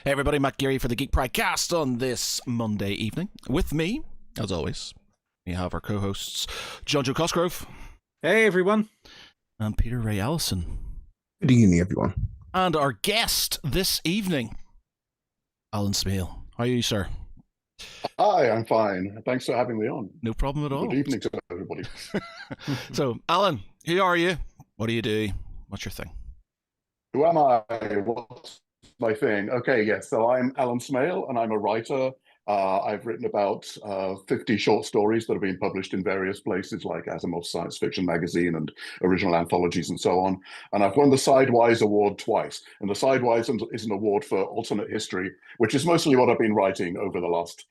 Hey everybody, Matt Geary for the Geek Cast on this Monday evening. With me, as always, we have our co-hosts Jonjo Cosgrove. Hey everyone. And Peter Ray Allison. Good evening, everyone. And our guest this evening, Alan Smale. How are you, sir? Hi, I'm fine. Thanks for having me on. No problem at all. Good evening to everybody. So, Alan, who are you? What do you do? What's your thing? Who am I? What's my thing? Okay, yes. So I'm Alan Smale, and I'm a writer. I've written about 50 short stories that have been published in various places like Asimov's Science Fiction magazine and original anthologies and so on. And I've won the Sidewise Award twice. And the Sidewise is an award for alternate history, which is mostly what I've been writing over the last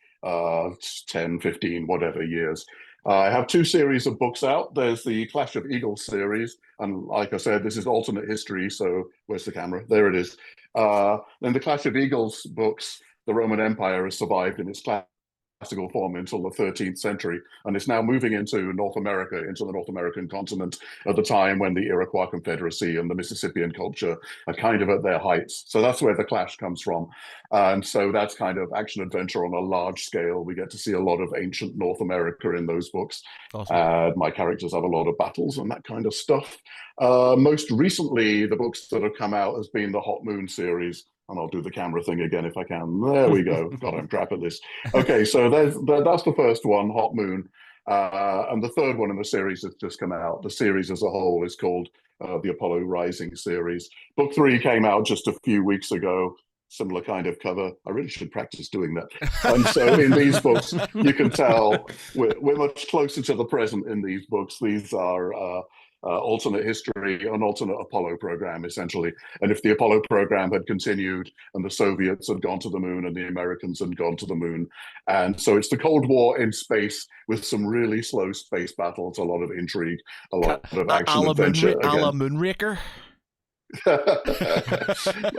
10, 15, whatever years. I have two series of books out. There's the Clash of Eagles series. And like I said, this is alternate history. So where's the camera? There it is. Then the Clash of Eagles books, the Roman Empire has survived in its classical form until the 13th century, and it's now moving into North America, into the North American continent at the time when the Iroquois Confederacy and the Mississippian culture are kind of at their heights. So that's where the clash comes from. And so that's kind of action-adventure on a large scale. We get to see a lot of ancient North America in those books. Awesome. My characters have a lot of battles and that kind of stuff. Most recently, the books that have come out has been the Hot Moon series. And I'll do the camera thing again if I can. There we go. God, I'm crap at this. Okay, so that's the first one, Hot Moon. And the third one in the series has just come out. The series as a whole is called the Apollo Rising series. Book 3 came out just a few weeks ago. Similar kind of cover. I really should practice doing that. And so in these books, you can tell we're much closer to the present in these books. These are alternate history, an alternate Apollo program, essentially. And if the Apollo program had continued and the Soviets had gone to the moon and the Americans had gone to the moon. And so it's the Cold War in space with some really slow space battles, a lot of intrigue, a lot of action adventure. A la Moonraker?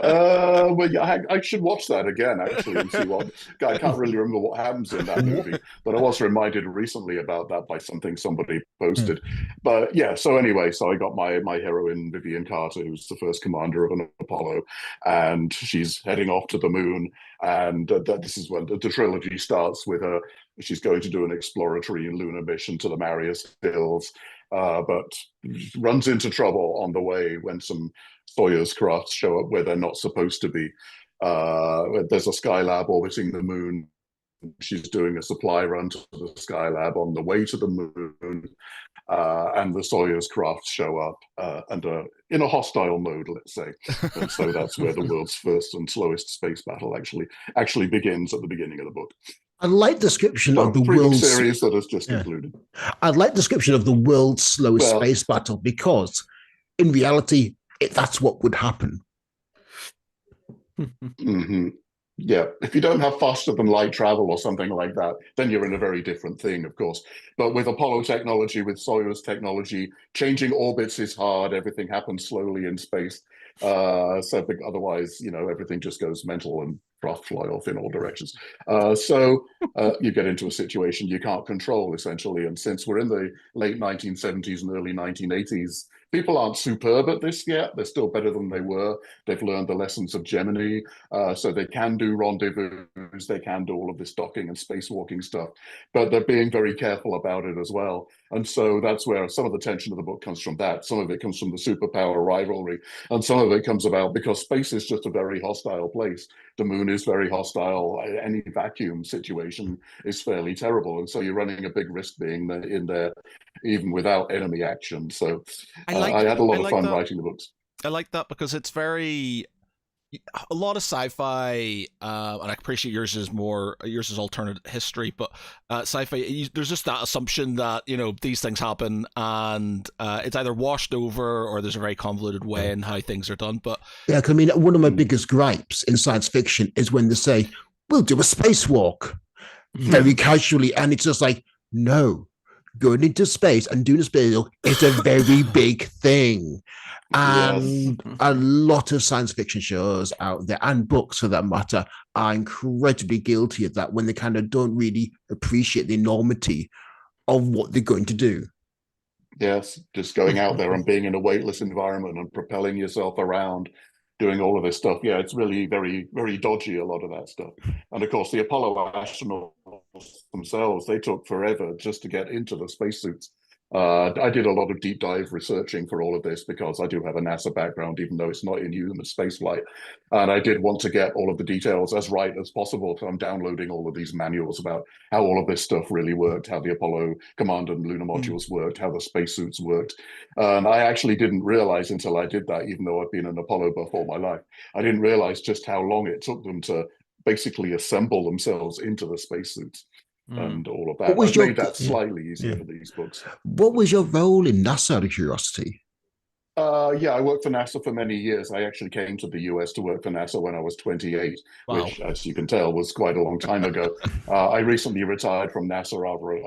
Well, yeah, I should watch that again, actually, and see what. I can't really remember what happens in that movie, but I was reminded recently about that by something somebody posted. But yeah, so anyway, so I got my heroine, Vivian Carter, who's the first commander of an Apollo, and she's heading off to the moon. And this is when the trilogy starts with her. She's going to do an exploratory lunar mission to the Marius Hills, but runs into trouble on the way when some Soyuz crafts show up where they're not supposed to be. There's a Skylab orbiting the moon. She's doing a supply run to the Skylab on the way to the moon, and the Soyuz crafts show up and in a hostile mode, let's say. And so that's where the world's first and slowest space battle actually begins at the beginning of the book. I like description of the world's series that has just concluded. I like description of the world's slowest space battle because, in reality, that's what would happen. Mm-hmm. Yeah, if you don't have faster than light travel or something like that, then you're in a very different thing, of course. But with Apollo technology, with Soyuz technology, changing orbits is hard. Everything happens slowly in space. So otherwise, everything just goes mental and craft fly off in all directions. So you get into a situation you can't control, essentially. And since we're in the late 1970s and early 1980s, people aren't superb at this yet. They're still better than they were. They've learned the lessons of Gemini, so they can do rendezvous. They can do all of this docking and spacewalking stuff, but they're being very careful about it as well. And so that's where some of the tension of the book comes from that. Some of it comes from the superpower rivalry, and some of it comes about because space is just a very hostile place. The moon is very hostile. Any vacuum situation is fairly terrible. And so you're running a big risk being in there, even without enemy action. So I had a lot of fun writing the books. I like that because it's a lot of sci-fi, and I appreciate yours is alternate history, but sci-fi, there's just that assumption that, these things happen and it's either washed over or there's a very convoluted way in how things are done. But yeah, I mean, one of my biggest gripes in science fiction is when they say, we'll do a spacewalk very casually. And it's just like, no, going into space and doing a spacewalk is a very big thing. And a lot of science fiction shows out there and books for that matter are incredibly guilty of that when they kind of don't really appreciate the enormity of what they're going to do. Yes, just going out there and being in a weightless environment and propelling yourself around doing all of this stuff. Yeah, it's really very, very dodgy, a lot of that stuff. And of course, the Apollo astronauts themselves, they took forever just to get into the spacesuits. I did a lot of deep dive researching for all of this because I do have a NASA background, even though it's not in human spaceflight. And I did want to get all of the details as right as possible. So I'm downloading all of these manuals about how all of this stuff really worked, how the Apollo command and lunar modules worked, how the spacesuits worked. And I actually didn't realize until I did that, even though I've been an Apollo buff all my life, I didn't realize just how long it took them to basically assemble themselves into the spacesuits. And all of that. I've made that slightly easier for these books. What was your role in NASA, out of curiosity? Yeah, I worked for NASA for many years. I actually came to the US to work for NASA when I was 28, which, as you can tell, was quite a long time ago. I recently retired from NASA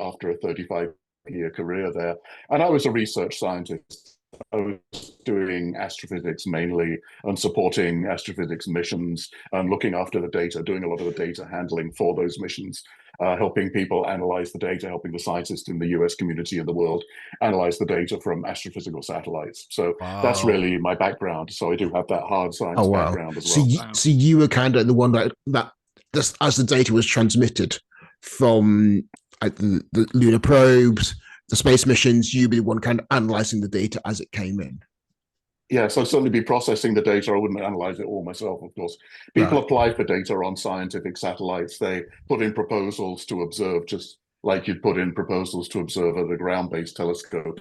after a 35-year career there, and I was a research scientist. I was doing astrophysics mainly and supporting astrophysics missions and looking after the data, doing a lot of the data handling for those missions, helping people analyze the data, helping the scientists in the US community and the world analyze the data from astrophysical satellites. So that's really my background. So I do have that hard science background as well. So you were kind of the one that just as the data was transmitted from the lunar probes, the space missions, you'd be the one kind of analyzing the data as it came in. Yes, I'd certainly be processing the data. I wouldn't analyze it all myself, of course. People apply for data on scientific satellites. They put in proposals to observe, just like you'd put in proposals to observe at a ground-based telescope.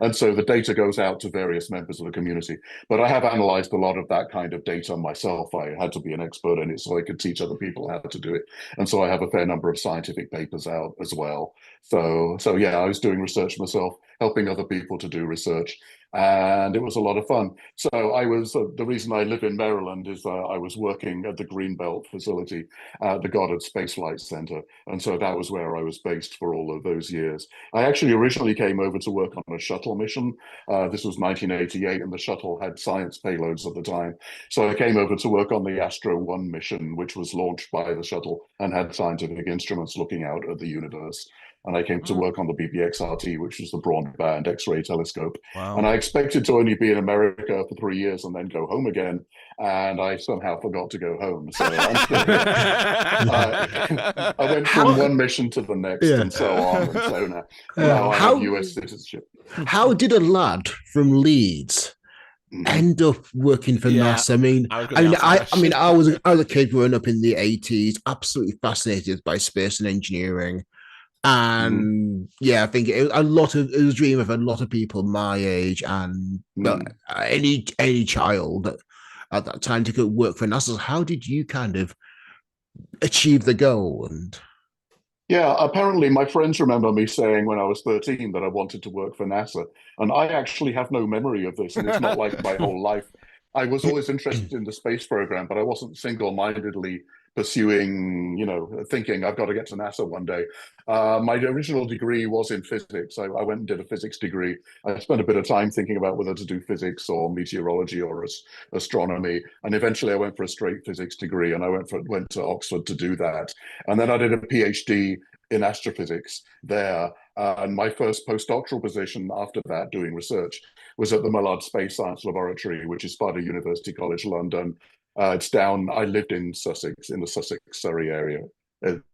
And so the data goes out to various members of the community. But I have analyzed a lot of that kind of data myself. I had to be an expert in it so I could teach other people how to do it. And so I have a fair number of scientific papers out as well. So yeah, I was doing research myself, helping other people to do research. And it was a lot of fun. So I was, the reason I live in Maryland is I was working at the Greenbelt facility at the Goddard Space Flight Center. And so that was where I was based for all of those years. I actually originally came over to work on a shuttle mission. This was 1988, and the shuttle had science payloads at the time. So I came over to work on the Astro 1 mission, which was launched by the shuttle and had scientific instruments looking out at the universe. And I came to work on the BBXRT, which was the broadband X-ray telescope. And I expected to only be in America for 3 years and then go home again. And I somehow forgot to go home. So I'm still here. I went from one mission to the next and so on. And so now I have US citizenship. How did a lad from Leeds end up working for NASA? I mean, I was a kid growing up in the 80s, absolutely fascinated by space and engineering. And I think it was a dream of a lot of people my age and any child at that time to go work for NASA. How did you kind of achieve the goal? And apparently my friends remember me saying when I was 13 that I wanted to work for NASA, and I actually have no memory of this, and it's not like my whole life. I was always interested in the space program, but I wasn't single-mindedly pursuing, thinking I've got to get to NASA one day. My original degree was in physics. I went and did a physics degree. I spent a bit of time thinking about whether to do physics or meteorology or astronomy. And eventually I went for a straight physics degree, and I went to Oxford to do that. And then I did a PhD in astrophysics there. And my first postdoctoral position after that, doing research, was at the Mullard Space Science Laboratory, which is part of University College London. It's down, I lived in Sussex, in the Sussex, Surrey area.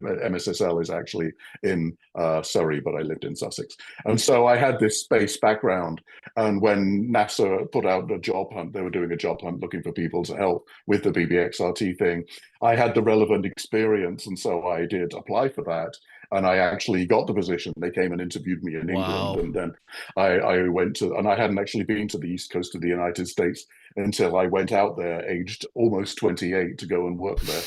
MSSL is actually in Surrey, but I lived in Sussex. And so I had this space background. And when NASA put out a job hunt, they were doing a job hunt looking for people to help with the BBXRT thing. I had the relevant experience. And so I did apply for that. And I actually got the position. They came and interviewed me in England. And then I went to, and I hadn't actually been to the East Coast of the United States until I went out there, aged almost 28, to go and work there.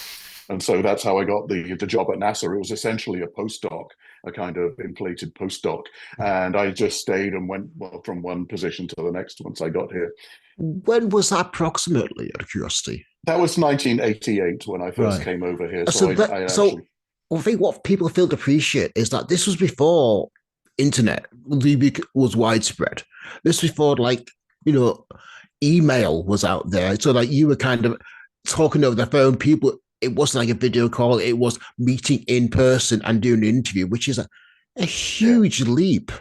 And so that's how I got the job at NASA. It was essentially a postdoc, a kind of inflated postdoc. And I just stayed and went from one position to the next once I got here. When was that approximately, out of curiosity? That was 1988 when I first came over here. I think what people fail to appreciate is that this was before internet was widespread. This was before, email was out there. So, you were kind of talking over the phone. People, it wasn't like a video call. It was meeting in person and doing an interview, which is a huge leap.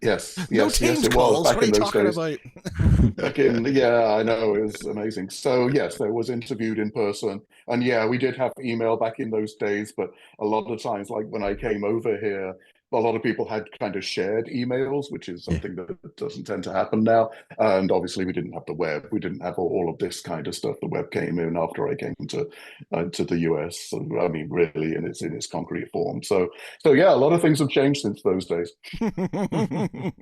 Yes, No yes, Teams it was calls. What back are you in those talking days. about? Back in, yeah, I know, it was amazing. So yes, there was interviewed in person, and yeah, we did have email back in those days. But a lot of times, like when I came over here, a lot of people had kind of shared emails, which is Yeah. something that doesn't tend to happen now. And obviously, we didn't have the web. We didn't have all of this kind of stuff. The web came in after I came to the US. So, I mean, really, in its concrete form. So yeah, a lot of things have changed since those days, to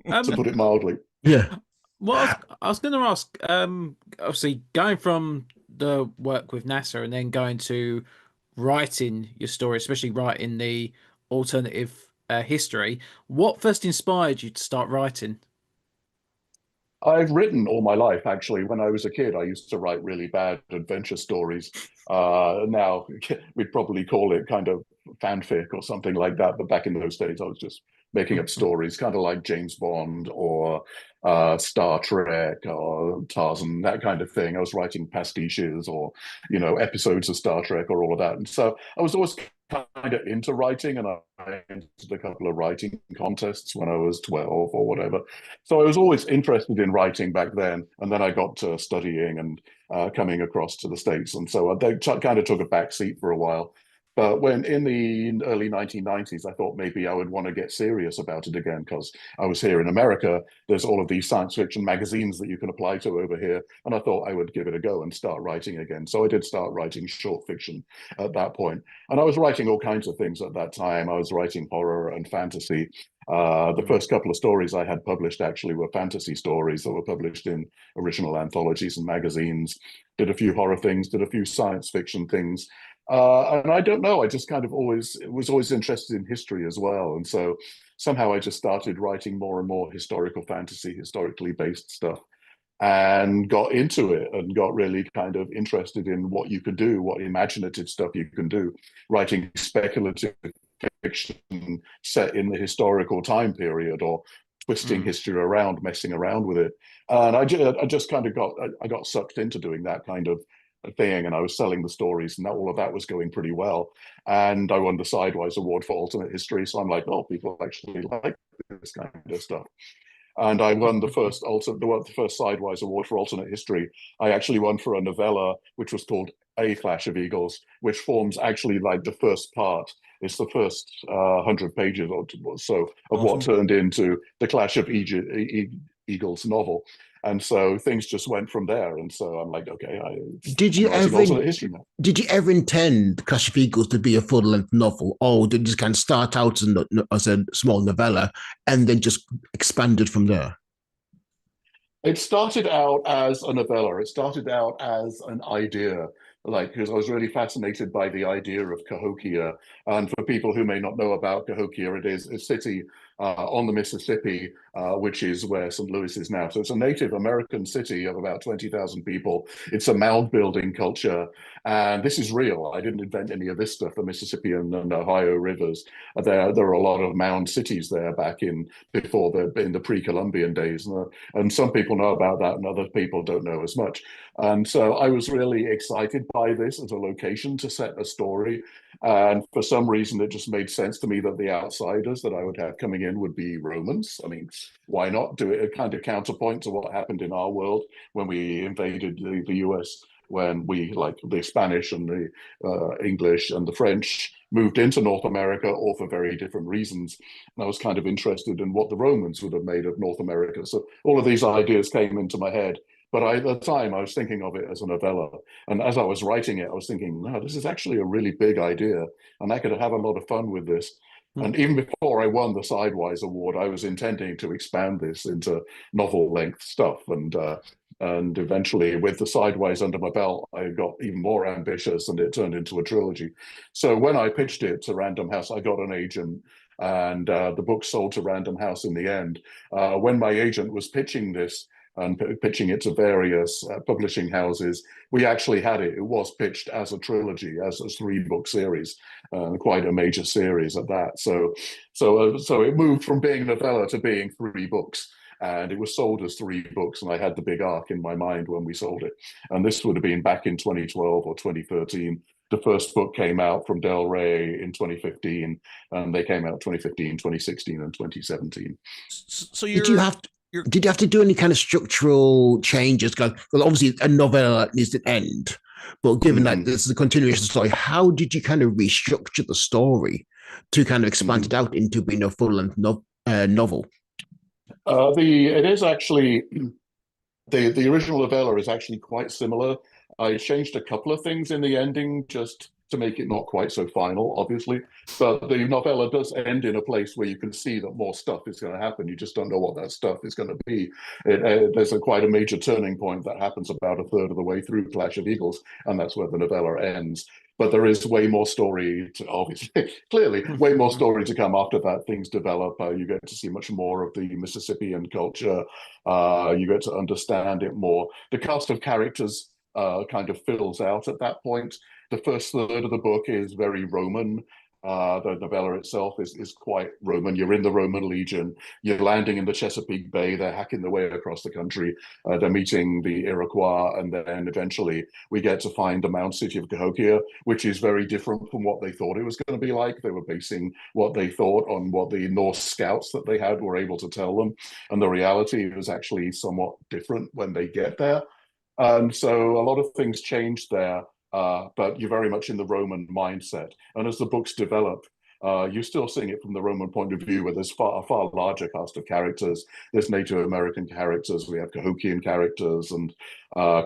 Um, put it mildly. Yeah. what I was going to ask, obviously going from the work with NASA and then going to writing your story, especially writing the alternative history, what first inspired you to start writing? I've written all my life, actually. When I was a kid, I used to write really bad adventure stories. Now, we'd probably call it kind of fanfic or something like that. But back in those days, I was just making up stories, kind of like James Bond or Star Trek or Tarzan, that kind of thing. I was writing pastiches or, episodes of Star Trek or all of that. And so I was always kind of into writing, and I entered a couple of writing contests when I was 12 or whatever. So I was always interested in writing back then, and then I got to studying and coming across to the States, and so they kind of took a back seat for a while. But when in the early 1990s, I thought maybe I would want to get serious about it again because I was here in America. There's all of these science fiction magazines that you can apply to over here, and I thought I would give it a go and start writing again. So I did start writing short fiction at that point, and I was writing all kinds of things at that time. I was writing horror and fantasy. The first couple of stories I had published actually were fantasy stories that were published in original anthologies and magazines. Did a few horror things, did a few science fiction things. And I don't know, I just kind of always interested in history as well. And so somehow I just started writing more and more historical fantasy, historically based stuff, and got into it and got really kind of interested in what you could do, what imaginative stuff you can do, writing speculative fiction set in the historical time period or twisting Mm. history around, messing around with it. And I just kind of got sucked into doing that kind of thing, and I was selling the stories, and all of that was going pretty well. And I won the Sidewise Award for alternate history, so I'm like, oh, people actually like this kind of stuff. And I won the first Sidewise Award for alternate history. I actually won for a novella which was called A Clash of Eagles, which forms actually like the first part. It's the first 100 pages or so of what Awesome. turned into the Clash of Eagles novel. And so things just went from there. And so I'm like, okay, Did I'm you writing ever alternate history now. did you ever intend Clash of Eagles to be a full length novel, or did it just kind of start out as a small novella and then just expanded from there? It started out as a novella. It started out as an idea, like, because I was really fascinated by the idea of Cahokia. And for people who may not know about Cahokia, it is a city on the Mississippi, which is where St. Louis is now. So it's a Native American city of about 20,000 people. It's a mound building culture. And this is real. I didn't invent any of this stuff. The Mississippi and Ohio rivers, there are a lot of mound cities there back in the pre-Columbian days. And some people know about that and other people don't know as much. And so I was really excited by this as a location to set a story. And for some reason, it just made sense to me that the outsiders that I would have coming in would be Romans. I mean, why not do it a kind of counterpoint to what happened in our world when we invaded the US, when we, like the Spanish and the English and the French, moved into North America, all for very different reasons. And I was kind of interested in what the Romans would have made of North America. So all of these ideas came into my head. But at the time, I was thinking of it as a novella. And as I was writing it, I was thinking, no, this is actually a really big idea. And I could have a lot of fun with this. And even before I won the Sidewise Award, I was intending to expand this into novel-length stuff. And eventually, with the Sidewise under my belt, I got even more ambitious, and it turned into a trilogy. So when I pitched it to Random House, I got an agent, and the book sold to Random House in the end. When my agent was pitching this and pitching it to various publishing houses, we actually had it. It was pitched as a trilogy, as a 3-book series, quite a major series at that. So it moved from being a novella to being 3 books. And it was sold as 3 books, and I had the big arc in my mind when we sold it. And this would have been back in 2012 or 2013. The first book came out from Del Rey in 2015, and they came out 2015, 2016, and 2017. So did you have to do any kind of structural changes? Well, obviously a novella needs an end, but given that this is a continuation story, how did you kind of restructure the story to kind of expand it out into being a full-length novel? It is actually the original novella is actually quite similar. I changed a couple of things in the ending just to make it not quite so final, obviously. But the novella does end in a place where you can see that more stuff is going to happen. You just don't know what that stuff is going to be. There's quite a major turning point that happens about a third of the way through Clash of Eagles, and that's where the novella ends. But there is way more story to, obviously, clearly, way more story to come after that. Things develop. You get to see much more of the Mississippian culture. You get to understand it more. The cast of characters kind of fills out at that point. The first third of the book is very Roman. The novella itself is quite Roman. You're in the Roman Legion. You're landing in the Chesapeake Bay. They're hacking their way across the country. They're meeting the Iroquois, and then eventually we get to find the Mound City of Cahokia, which is very different from what they thought it was going to be like. They were basing what they thought on what the Norse scouts that they had were able to tell them, and the reality was actually somewhat different when they get there. And so a lot of things changed there. But you're very much in the Roman mindset. And as the books develop, you're still seeing it from the Roman point of view, where there's a far larger cast of characters. There's Native American characters, we have Cahokian characters, and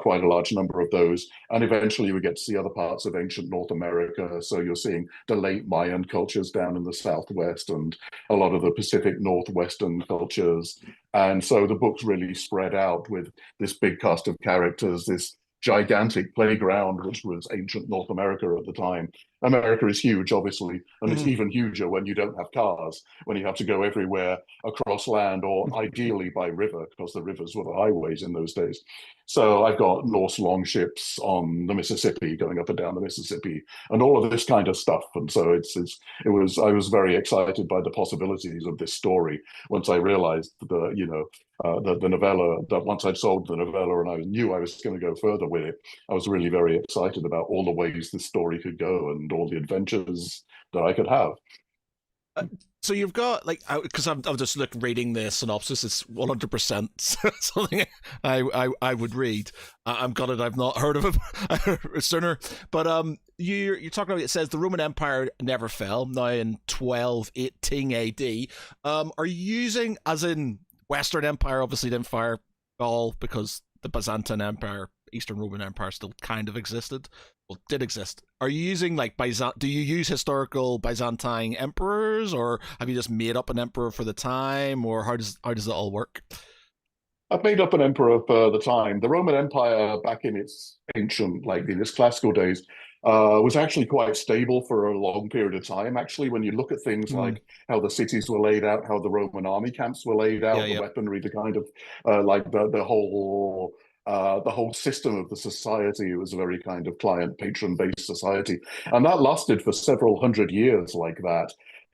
quite a large number of those. And eventually we get to see other parts of ancient North America. So you're seeing the late Mayan cultures down in the Southwest and a lot of the Pacific Northwestern cultures. And so the books really spread out with this big cast of characters, this gigantic playground, which was ancient North America at the time. America is huge, obviously, and it's even huger when you don't have cars, when you have to go everywhere across land or ideally by river, because the rivers were the highways in those days. So I've got Norse longships on the Mississippi, going up and down the Mississippi, and all of this kind of stuff. And so I was very excited by the possibilities of this story once I realized the novella, that once I'd sold the novella and I knew I was going to go further with it, I was really very excited about all the ways this story could go and all the adventures that I could have. So you've got, like, because I'm just reading the synopsis, it's 100% something I would read. I'm gutted I've not heard of it sooner. But you're talking about, it says the Roman Empire never fell, now in 1218 AD. Are you using, as in Western Empire obviously didn't fall because the Byzantine Empire, Eastern Roman Empire, still kind of existed. Well, did exist. Are you using, like, do you use historical Byzantine emperors, or have you just made up an emperor for the time, or how does it all work? I've made up an emperor for the time. The Roman Empire, back in its ancient, like in its classical days, was actually quite stable for a long period of time. Actually, when you look at things like how the cities were laid out, how the Roman army camps were laid out, the weaponry, the kind of like the whole system of the society, it was a very kind of client patron based society, and that lasted for several hundred years like that.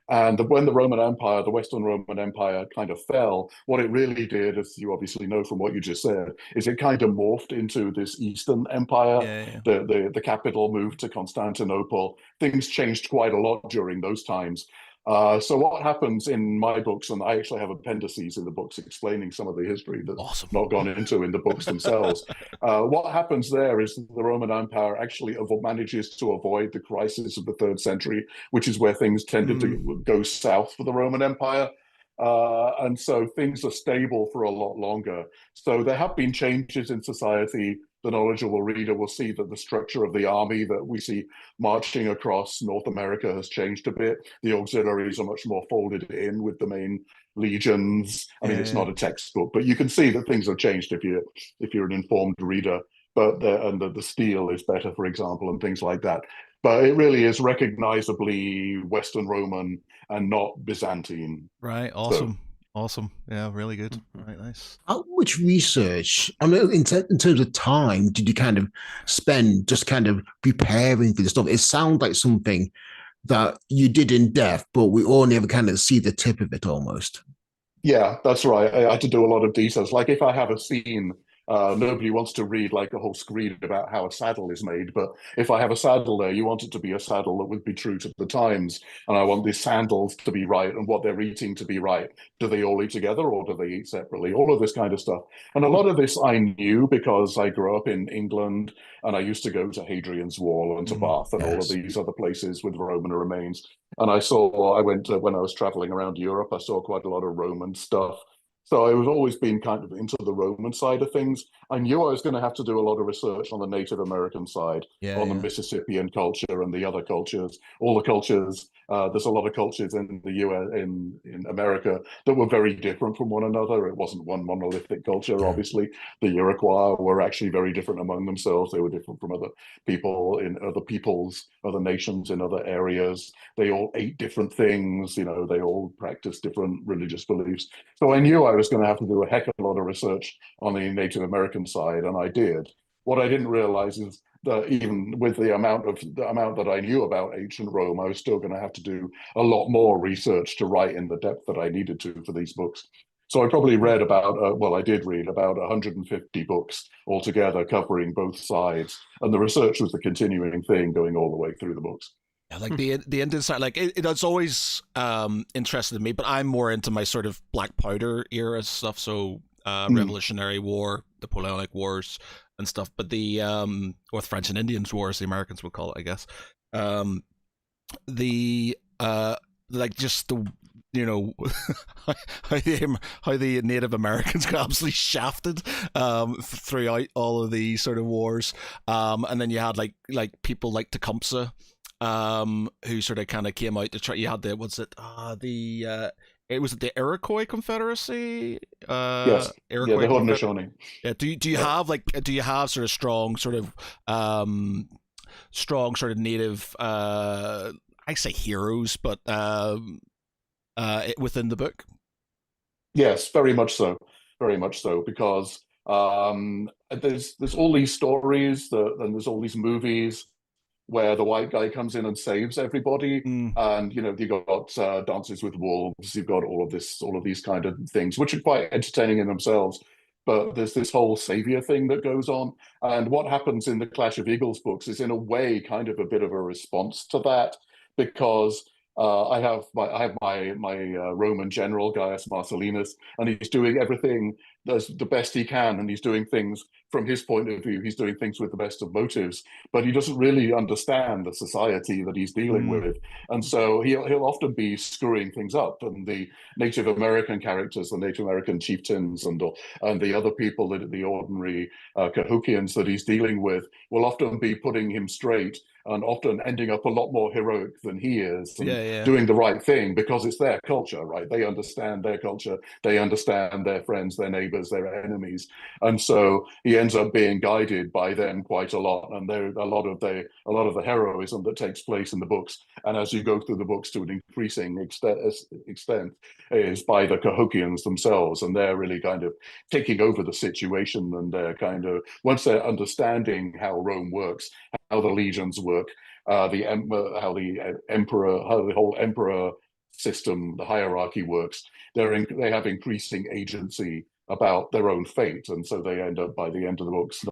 And when the Roman Empire, the Western Roman Empire, kind of fell, what it really did, as you obviously know from what you just said, is it kind of morphed into this Eastern Empire. The capital moved to Constantinople. Things changed quite a lot during those times. So what happens in my books, and I actually have appendices in the books explaining some of the history that's not gone into in the books themselves. What happens there is the Roman Empire actually manages to avoid the crisis of the 3rd century, which is where things tended to go south for the Roman Empire. And so things are stable for a lot longer. So there have been changes in society. The knowledgeable reader will see that the structure of the army that we see marching across North America has changed a bit. The auxiliaries are much more folded in with the main legions. I mean, it's not a textbook, but you can see that things have changed if you're an informed reader. But the steel is better, for example, and things like that. But it really is recognizably Western Roman and not Byzantine. Right. Awesome. Awesome. Yeah, really good. Right, nice. How much research, I mean, in terms of time, did you kind of spend just kind of preparing for this stuff? It sounds like something that you did in depth, but we only ever kind of see the tip of it almost. Yeah, that's right. I had to do a lot of details. Like if I have a scene Nobody wants to read like a whole screed about how a saddle is made, but if I have a saddle there, you want it to be a saddle that would be true to the times, and I want these sandals to be right and what they're eating to be right. Do they all eat together or do they eat separately? All of this kind of stuff. And a lot of this I knew because I grew up in England and I used to go to Hadrian's Wall and to Bath and all of Yes. these other places with Roman remains. And I went when I was traveling around Europe, I saw quite a lot of Roman stuff. So I was always been kind of into the Roman side of things. I knew I was going to have to do a lot of research on the Native American side, Yeah, on the yeah. Mississippian culture and the other cultures, all the cultures. There's a lot of cultures in the US, in America, that were very different from one another. It wasn't one monolithic culture. Obviously, the Iroquois were actually very different among themselves. They were different from other people in other peoples, other nations in other areas. They all ate different things. You know, they all practiced different religious beliefs. So I knew I was going to have to do a heck of a lot of research on the Native American side, and I did. What I didn't realize is that even with the amount that I knew about ancient Rome, I was still going to have to do a lot more research to write in the depth that I needed to for these books. So I probably read about, I did read about 150 books altogether covering both sides. And the research was the continuing thing going all the way through the books. Yeah, like the Indian side, like it's always interested me, but I'm more into my sort of Black Powder era stuff. So Revolutionary War, Napoleonic Wars, and stuff. But the or the French and Indians Wars, the Americans would call it, I guess. The like just the how the Native Americans got absolutely shafted throughout all of the sort of wars, and then you had like people like Tecumseh, who sort of kind of came out to try. You had the it was the Iroquois Confederacy. Yes, yeah, Iroquois the Haudenosaunee. Yeah. Do you have sort of strong sort of native I say heroes, but within the book? Yes, very much so, because there's all these stories and there's all these movies where the white guy comes in and saves everybody. Mm. And you got Dances with Wolves, you've got all of these kind of things, which are quite entertaining in themselves. But there's this whole savior thing that goes on, and what happens in the Clash of Eagles books is in a way kind of a bit of a response to that, because I have my Roman general Gaius Marcellinus, and he's doing everything as the best he can, and he's doing things from his point of view. He's doing things with the best of motives, but he doesn't really understand the society that he's dealing with, and so he'll often be screwing things up. And the Native American characters, the Native American chieftains, and the other people, the ordinary Cahokians that he's dealing with, will often be putting him straight, and often ending up a lot more heroic than he is, and doing the right thing because it's their culture, right? They understand their culture, they understand their friends, their neighbors, their enemies, and so he ends up being guided by them quite a lot. And there a lot of the heroism that takes place in the books, and as you go through the books to an increasing extent, is by the Cahokians themselves, and they're really kind of taking over the situation, and they're kind of, once they're understanding how Rome works, how the legions work, how the emperor, how the whole emperor system, the hierarchy works. They have increasing agency about their own fate, and so they end up by the end of the books,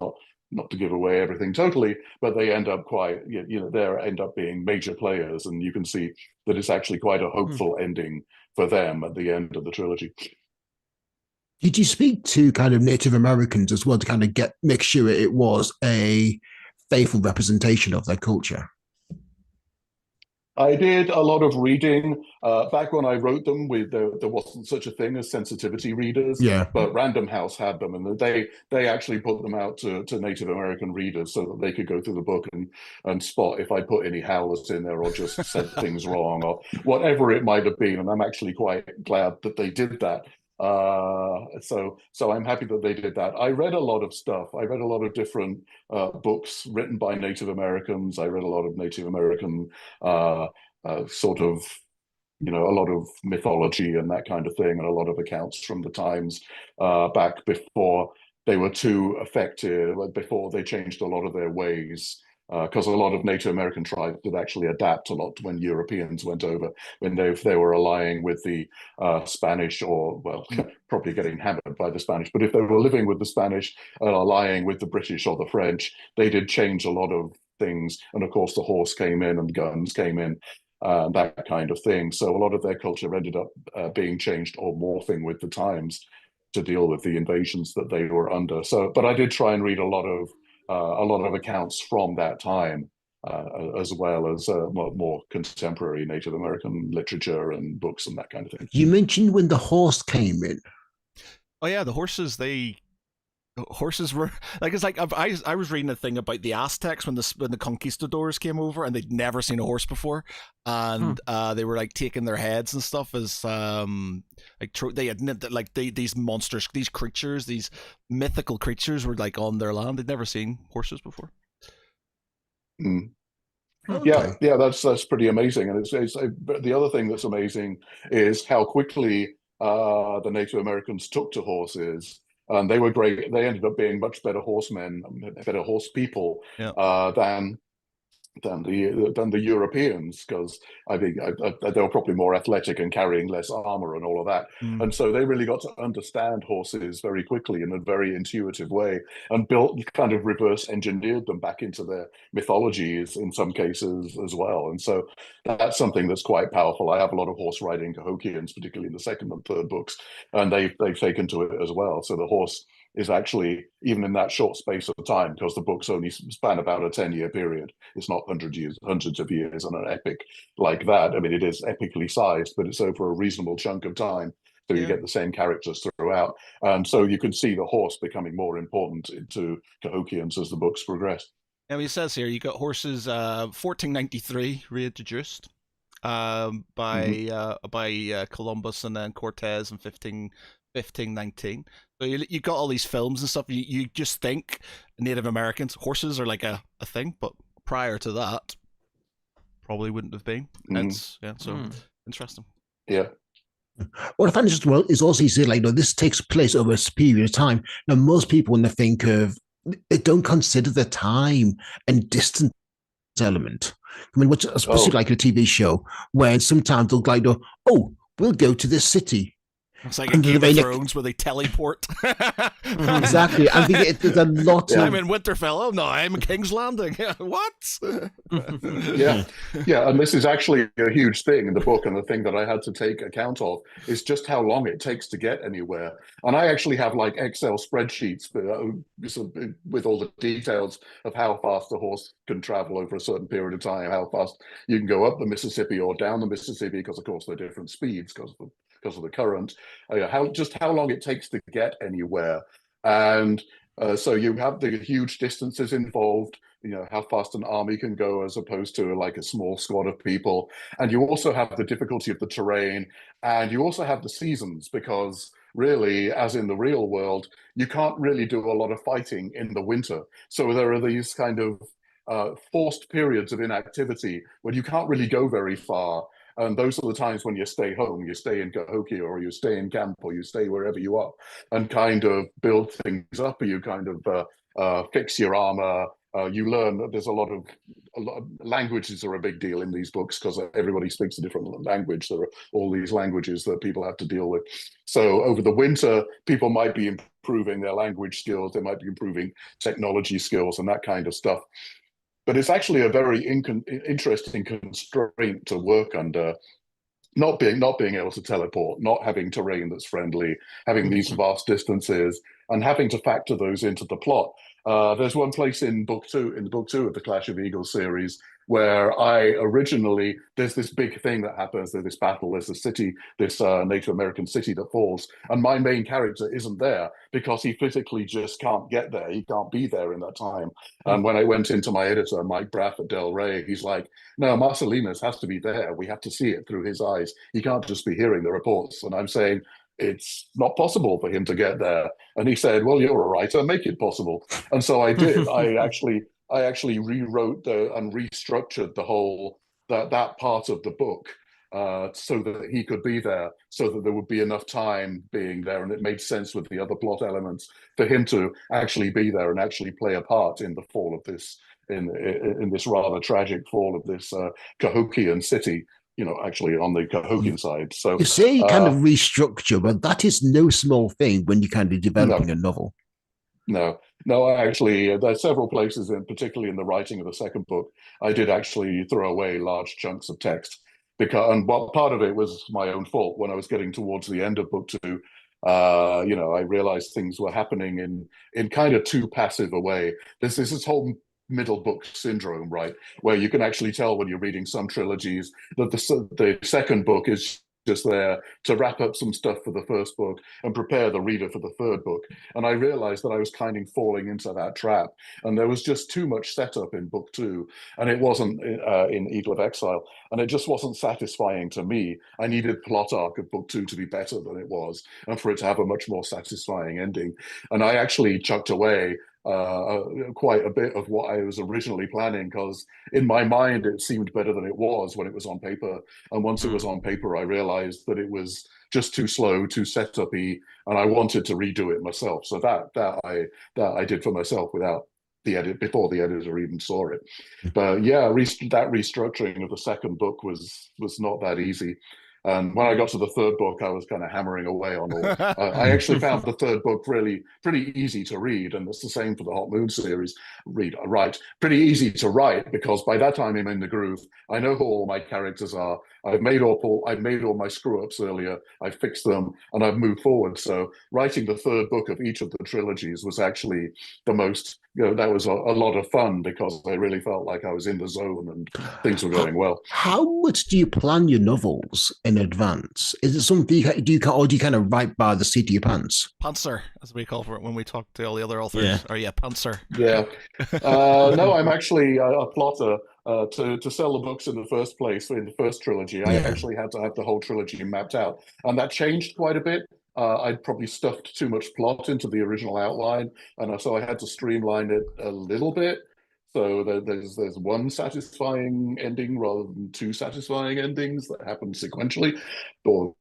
not to give away everything totally, but they end up they end up being major players, and you can see that it's actually quite a hopeful ending for them at the end of the trilogy. Did you speak to kind of Native Americans as well to kind of make sure it was a faithful representation of their culture? I did a lot of reading back when I wrote them. There wasn't such a thing as sensitivity readers, Yeah. but Random House had them, and they actually put them out to Native American readers so that they could go through the book and spot if I put any howlers in there or just said things wrong or whatever it might have been. And I'm actually quite glad that they did that. So I'm happy that they did that. I read a lot of stuff. I read a lot of different books written by Native Americans. I read a lot of Native American sort of, a lot of mythology and that kind of thing, and a lot of accounts from the times back before they were too affected, before they changed a lot of their ways. because a lot of Native American tribes did actually adapt a lot when Europeans went over, when they were allying with the Spanish, or, well, probably getting hammered by the Spanish. But if they were living with the Spanish and allying with the British or the French, they did change a lot of things. And of course, the horse came in and guns came in, that kind of thing. So a lot of their culture ended up being changed or morphing with the times to deal with the invasions that they were under. So, but I did try and read a lot of accounts from that time, as well as more contemporary Native American literature and books and that kind of thing. You mentioned when the horse came in. Oh yeah, the horses. Horses were like, it's like I was reading a thing about the Aztecs when the conquistadors came over and they'd never seen a horse before, and they were like taking their heads and stuff as they admit that like these monsters, these creatures, these mythical creatures were like on their land. They'd never seen horses before. Mm. Okay. Yeah, that's pretty amazing. And it's the other thing that's amazing is how quickly the Native Americans took to horses. And they were great. They ended up being much better horsemen, better horse people, Yeah. Than the Europeans, because I think they were probably more athletic and carrying less armor and all of that. And so they really got to understand horses very quickly in a very intuitive way, and kind of reverse engineered them back into their mythologies in some cases as well. And so that's something that's quite powerful. I have a lot of horse riding Cahokians, particularly in the second and third books, and they've taken to it as well. So the horse is actually, even in that short space of time, because the books only span about a 10-year period, it's not hundreds of years on an epic like that. I mean, it is epically sized, but it's over a reasonable chunk of time, so you get the same characters throughout. So you can see the horse becoming more important to Cahokians as the books progress. I mean, it says here you got horses 1493 reintroduced by Columbus and then Cortez in 1519. So you got all these films and stuff. You just think Native Americans, horses are like a thing, but prior to that, probably wouldn't have been. Interesting. Yeah. What I find interesting well is also you say like, this takes place over a period of time. Now, most people when they think of, they don't consider the time and distance element. I mean, especially like a TV show where sometimes they'll like, oh, we'll go to this city. It's like a Game of Thrones where they teleport. Exactly. I think there's a lot of... I'm in Winterfell. Oh, no, I'm in King's Landing. What? Yeah. And this is actually a huge thing in the book, and the thing that I had to take account of is just how long it takes to get anywhere. And I actually have like Excel spreadsheets with all the details of how fast a horse can travel over a certain period of time, how fast you can go up the Mississippi or down the Mississippi, because of course they're different speeds because of the current, how long it takes to get anywhere. And so you have the huge distances involved, how fast an army can go as opposed to like a small squad of people. And you also have the difficulty of the terrain, and you also have the seasons, because really, as in the real world, you can't really do a lot of fighting in the winter. So there are these kind of forced periods of inactivity when you can't really go very far. And those are the times when you stay home, you stay in Cahokia, or you stay in camp, or you stay wherever you are, and kind of build things up. You kind of fix your armor. You learn that there's a lot of languages are a big deal in these books, because everybody speaks a different language. There are all these languages that people have to deal with. So over the winter, people might be improving their language skills. They might be improving technology skills and that kind of stuff. But it's actually a very interesting constraint to work under, not being able to teleport, not having terrain that's friendly, having these vast distances, and having to factor those into the plot. There's one place in book two of the Clash of Eagles series, where there's this big thing that happens. There's this battle, there's a city, this Native American city that falls, and my main character isn't there because he physically just can't get there. He can't be there in that time. And when I went into my editor, Mike Braff at Del Rey, he's like, no, Marcellinus has to be there. We have to see it through his eyes. He can't just be hearing the reports. And I'm saying, it's not possible for him to get there. And he said, well, you're a writer, make it possible. And so I did. I actually rewrote and restructured the whole that part of the book so that he could be there, so that there would be enough time being there, and it made sense with the other plot elements for him to actually be there and actually play a part in the fall of this in this rather tragic fall of this Cahokian city. Actually on the Cahokian side. So you say you kind of restructure, but that is no small thing when you're kind of developing a novel. No, actually, there's several places, and particularly in the writing of the second book, I did actually throw away large chunks of text and part of it was my own fault. When I was getting towards the end of book two, I realized things were happening in kind of too passive a way. There's this whole middle book syndrome, right, where you can actually tell when you're reading some trilogies that the second book is just there to wrap up some stuff for the first book and prepare the reader for the third book. And I realized that I was kind of falling into that trap, and there was just too much setup in book two, and it wasn't in Eagle of Exile, and it just wasn't satisfying to me. I needed plot arc of book two to be better than it was, and for it to have a much more satisfying ending. And I actually chucked away quite a bit of what I was originally planning, because in my mind it seemed better than it was when it was on paper. And once it was on paper, I realized that it was just too slow, too set-up-y, and I wanted to redo it myself. So that I did for myself without the edit, before the editor even saw it. But yeah, that restructuring of the second book was not that easy. And when I got to the third book, I was kind of hammering away on all. I actually found the third book really pretty easy to read, and it's the same for the Hot Moon series. Write pretty easy to write, because by that time I'm in the groove. I know who all my characters are. I've made all my screw ups earlier. I've fixed them, and I've moved forward. So writing the third book of each of the trilogies was actually the most. That was a lot of fun, because I really felt like I was in the zone and things were going well. How much do you plan your novels in advance? Is it something do you kind of write by the seat of your pants? Pantser, as we call for it when we talk to all the other authors. Or pantser. Yeah. No, I'm actually a plotter. To sell the books in the first place, in the first trilogy, I actually had to have the whole trilogy mapped out, and that changed quite a bit. I'd probably stuffed too much plot into the original outline, and so I had to streamline it a little bit. So there's one satisfying ending rather than two satisfying endings that happen sequentially, or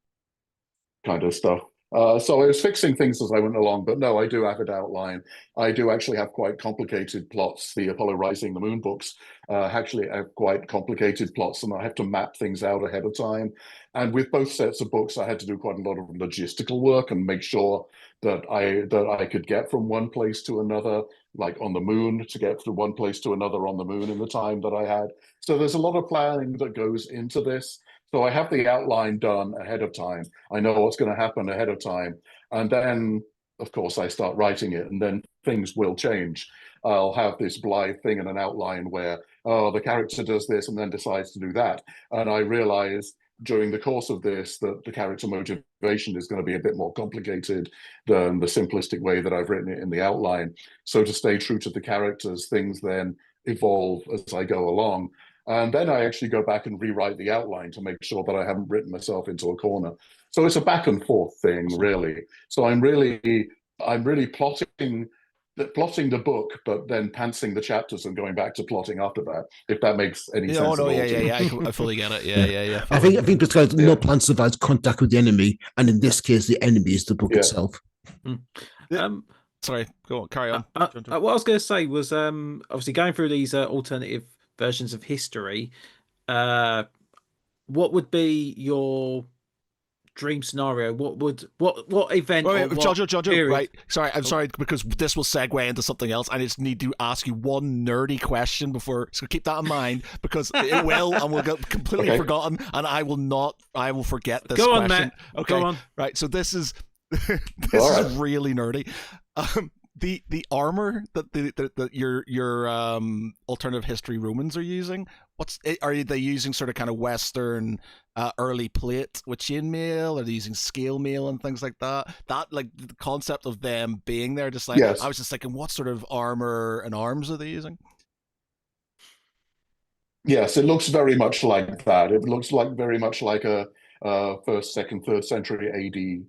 kind of stuff. So I was fixing things as I went along, but no, I do have it outlined. I do actually have quite complicated plots. The Apollo Rising, the Moon books actually have quite complicated plots, and I have to map things out ahead of time. And with both sets of books, I had to do quite a lot of logistical work and make sure that I could get from one place to another, like on the Moon, to get from one place to another on the Moon in the time that I had. So there's a lot of planning that goes into this. So I have the outline done ahead of time. I know what's going to happen ahead of time. And then, of course, I start writing it, and then things will change. I'll have this blithe thing in an outline where, the character does this and then decides to do that. And I realize during the course of this that the character motivation is going to be a bit more complicated than the simplistic way that I've written it in the outline. So to stay true to the characters, things then evolve as I go along. And then I actually go back and rewrite the outline to make sure that I haven't written myself into a corner. So it's a back and forth thing, really. So I'm really plotting the book, but then pantsing the chapters and going back to plotting after that, if that makes any sense. I fully get it. Yeah. I think because no plan survives contact with the enemy, and in this case, the enemy is the book itself. Sorry, go on, carry on. What I was going to say was, obviously going through these alternative versions of history, what would be your dream scenario? What event? Wait, Jonjo, right? Sorry, I'm sorry, because this will segue into something else. I just need to ask you one nerdy question before, so keep that in mind, because it will, and will get completely forgotten, and I will forget this question. Go on, Matt. Okay, go on. Right. So this is is really nerdy. The armor that your alternative history Romans are using, are they using sort of kind of Western early plate with chainmail? Are they using scale mail and things like that? That, like, the concept of them being there, just like, yes. I was just thinking, what sort of armor and arms are they using? Yes, it looks very much like that. It looks like very much like a first, second, third century AD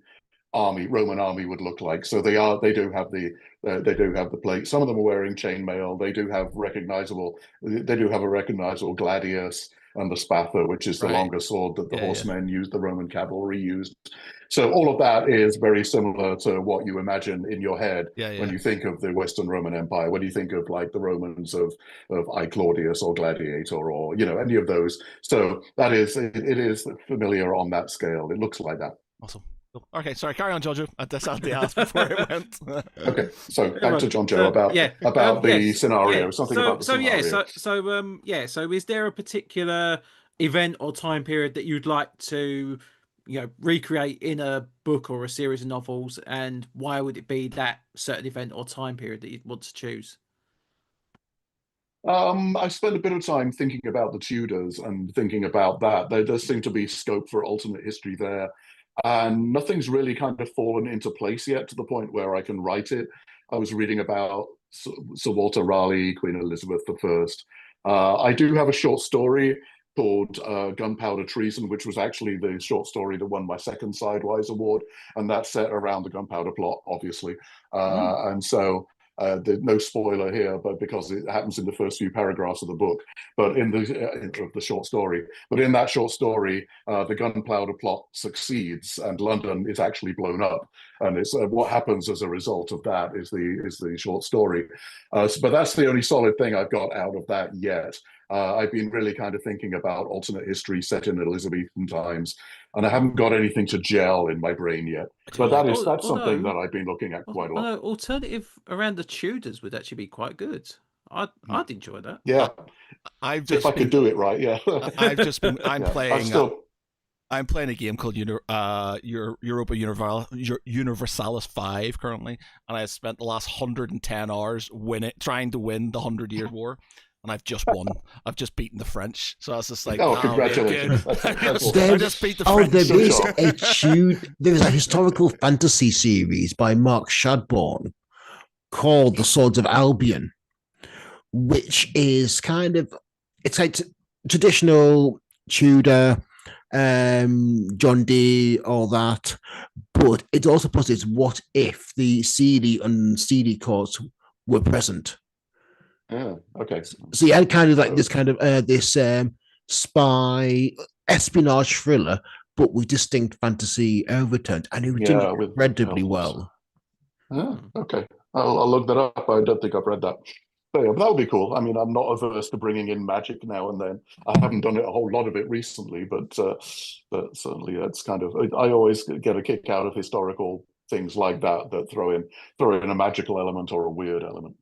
Roman army would look like. So they do have the plate. Some of them are wearing chainmail. They do have a recognizable gladius. and the spatha, which is the Right. longer sword that the Yeah, yeah. horsemen used, the Roman cavalry used. So all of that is very similar to what you imagine in your head Yeah, when yeah. you think of the Western Roman Empire, when you think of like the Romans of I Claudius or Gladiator or any of those. So it is familiar on that scale. It looks like that. Awesome. Cool. Okay, sorry, carry on, Jojo. I just had to ask before it went. Okay, so back to Jonjo So, about yeah, the yes, scenario. yeah. Something about the scenario. So is there a particular event or time period that you'd like to, recreate in a book or a series of novels, and why would it be that certain event or time period that you'd want to choose? I spent a bit of time thinking about the Tudors and thinking about that. There does seem to be scope for alternate history there. And nothing's really kind of fallen into place yet to the point where I can write it. I was reading about Sir Walter Raleigh, Queen Elizabeth I. I do have a short story called Gunpowder Treason, which was actually the short story that won my second Sidewise Award. And that's set around the gunpowder plot, obviously. And so there's no spoiler here, but because it happens in the first few paragraphs of the book, but in the short story. But in that short story, the gunpowder plot succeeds, and London is actually blown up. And it's what happens as a result of that is the short story. But that's the only solid thing I've got out of that yet. I've been really kind of thinking about alternate history set in Elizabethan times, and I haven't got anything to gel in my brain yet. But that's something that I've been looking at quite a lot. Alternative around the Tudors would actually be quite good. I'd enjoy that. Yeah, if I could do it right. Yeah, I'm playing a game called Europa Universalis 5 currently, and I spent the last 110 hours trying to win the 100-Year War. And I've just won. I've just beaten the French. So I was just like, congratulations. I just beat the French. There is a historical fantasy series by Mark Shadbourne called The Swords of Albion, which is it's like traditional Tudor, John Dee, all that. But it also posits what if the Sealy and Sealy courts were present. Yeah. Okay. So you had kind of like this spy espionage thriller, but with distinct fantasy overtones, and it was doing incredibly well. Yeah. Okay. I'll look that up. I don't think I've read that. But that would be cool. I mean, I'm not averse to bringing in magic now and then. I haven't done a whole lot of it recently, but certainly it's kind of. I always get a kick out of historical things like that throw in a magical element or a weird element.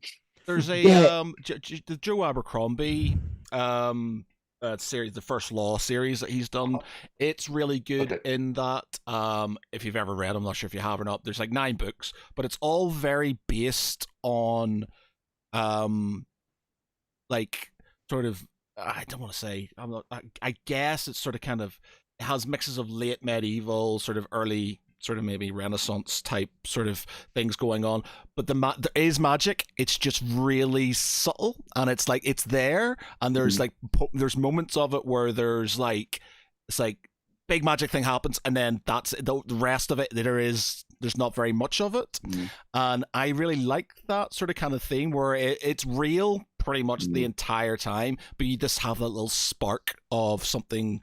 There's the Joe Abercrombie series, the First Law series that he's done. It's really good in that. If you've ever read, I'm not sure if you have or not. There's like 9 books, but it's all very based on, like sort of. I don't want to say. I guess it's sort of kind of. It has mixes of late medieval, sort of early. Sort of maybe Renaissance type sort of things going on, but there is magic. It's just really subtle, and it's like it's there, and there's like there's moments of it where there's like it's like big magic thing happens, and then that's the rest of it. There's not very much of it, and I really like that sort of kind of thing where it's real pretty much the entire time, but you just have that little spark of something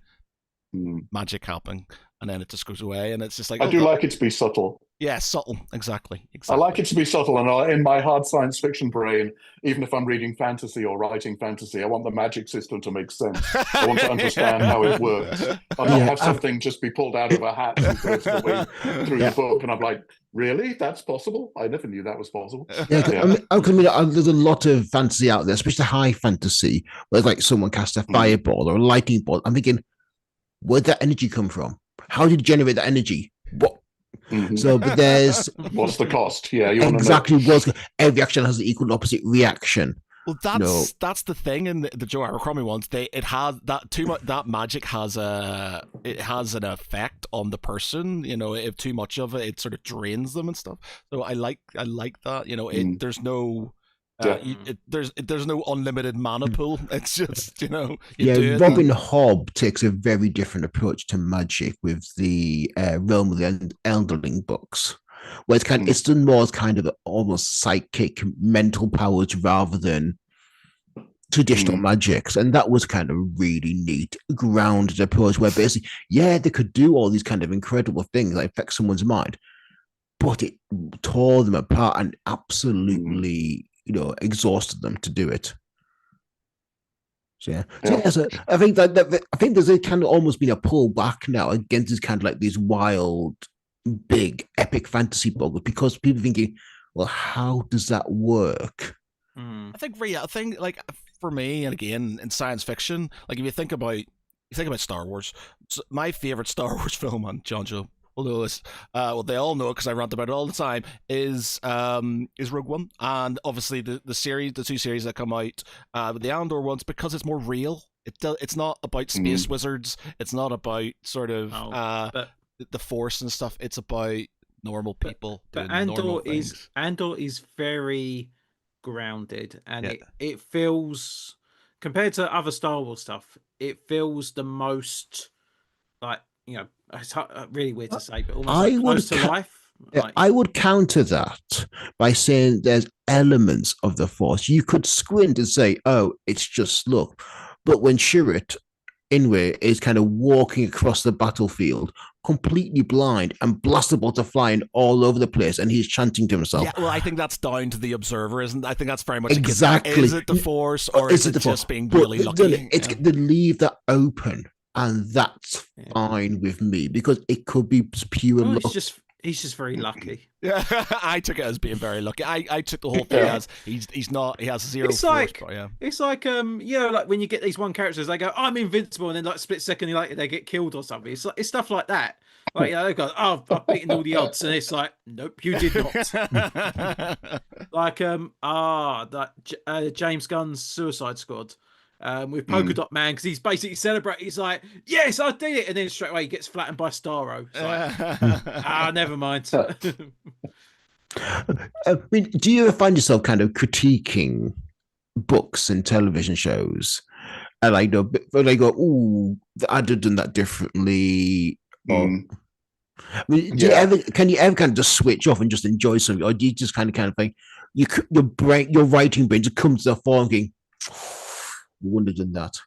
magic happening. And then it just goes away, and it's just like I do like it to be subtle. Yeah, subtle, exactly. I like it to be subtle, and in my hard science fiction brain, even if I'm reading fantasy or writing fantasy, I want the magic system to make sense. I want to understand how it works. I don't have something just be pulled out of a hat and goes the way through the book, and I'm like, really? That's possible? I never knew that was possible. I mean, there's a lot of fantasy out there, especially high fantasy, where like someone casts a fireball or a lightning bolt. I'm thinking, where'd that energy come from? How did you generate that energy? What? So, but there's what's the cost? Yeah, you exactly. Every action has an equal and opposite reaction. Well, that's the thing in the Joe Abercrombie ones. It has that too much. That magic has an effect on the person. If too much of it, it sort of drains them and stuff. So I like that. There's no. There's no unlimited mana pool. It's just Robin Hobb takes a very different approach to magic with the Realm of the Elderling books, where it's done more as kind of almost psychic mental powers rather than traditional magics, and that was kind of really neat, grounded approach where basically, yeah, they could do all these kind of incredible things that affect someone's mind, but it tore them apart and absolutely, exhausted them to do it. So yeah, so I think that I think there's a kind of almost been a pull back now against this kind of like these wild, big, epic fantasy books because people are thinking, well, how does that work? I think like for me, and again in science fiction, like if you think about Star Wars, my favorite Star Wars film, on Jonjo will know this. Well, they all know it because I rant about it all the time. Is Rogue One, and obviously the two series that come out, the Andor ones, because it's more real. It's not about space wizards. It's not about sort of the Force and stuff. It's about normal people. But Andor is very grounded, and it feels, compared to other Star Wars stuff, it feels the most like, it's really weird to say, but almost like close to life. I would counter that by saying there's elements of the Force. You could squint and say, oh, it's just luck. But when Chirrut Inway is kind of walking across the battlefield, completely blind, and blaster bolts are flying all over the place, and he's chanting to himself. Yeah, well, I think that's down to the observer, isn't? I think that's very much exactly. Is it the Force, or is it just being really lucky? They leave that open, and that's fine with me because it could be pure luck. He's just very lucky. Yeah, I took it as being very lucky. I took the whole thing as he's not. He has zero force. It's like like when you get these one characters, they go, "I'm invincible," and then like split second later they get killed or something. It's stuff like that. Like they go, "Oh, I've beaten all the odds," and it's like, "Nope, you did not." Like James Gunn's Suicide Squad. With Polka Dot Man, because he's basically celebrating. He's like, "Yes, I did it," and then straight away he gets flattened by Starro. It's like, never mind. I mean, do you ever find yourself kind of critiquing books and television shows, and I go, "Ooh, I'd have done that differently." Or, I mean, can you ever kind of just switch off and just enjoy something, or do you just kind of think your writing brains come to the fore and going, wouldn't have done that?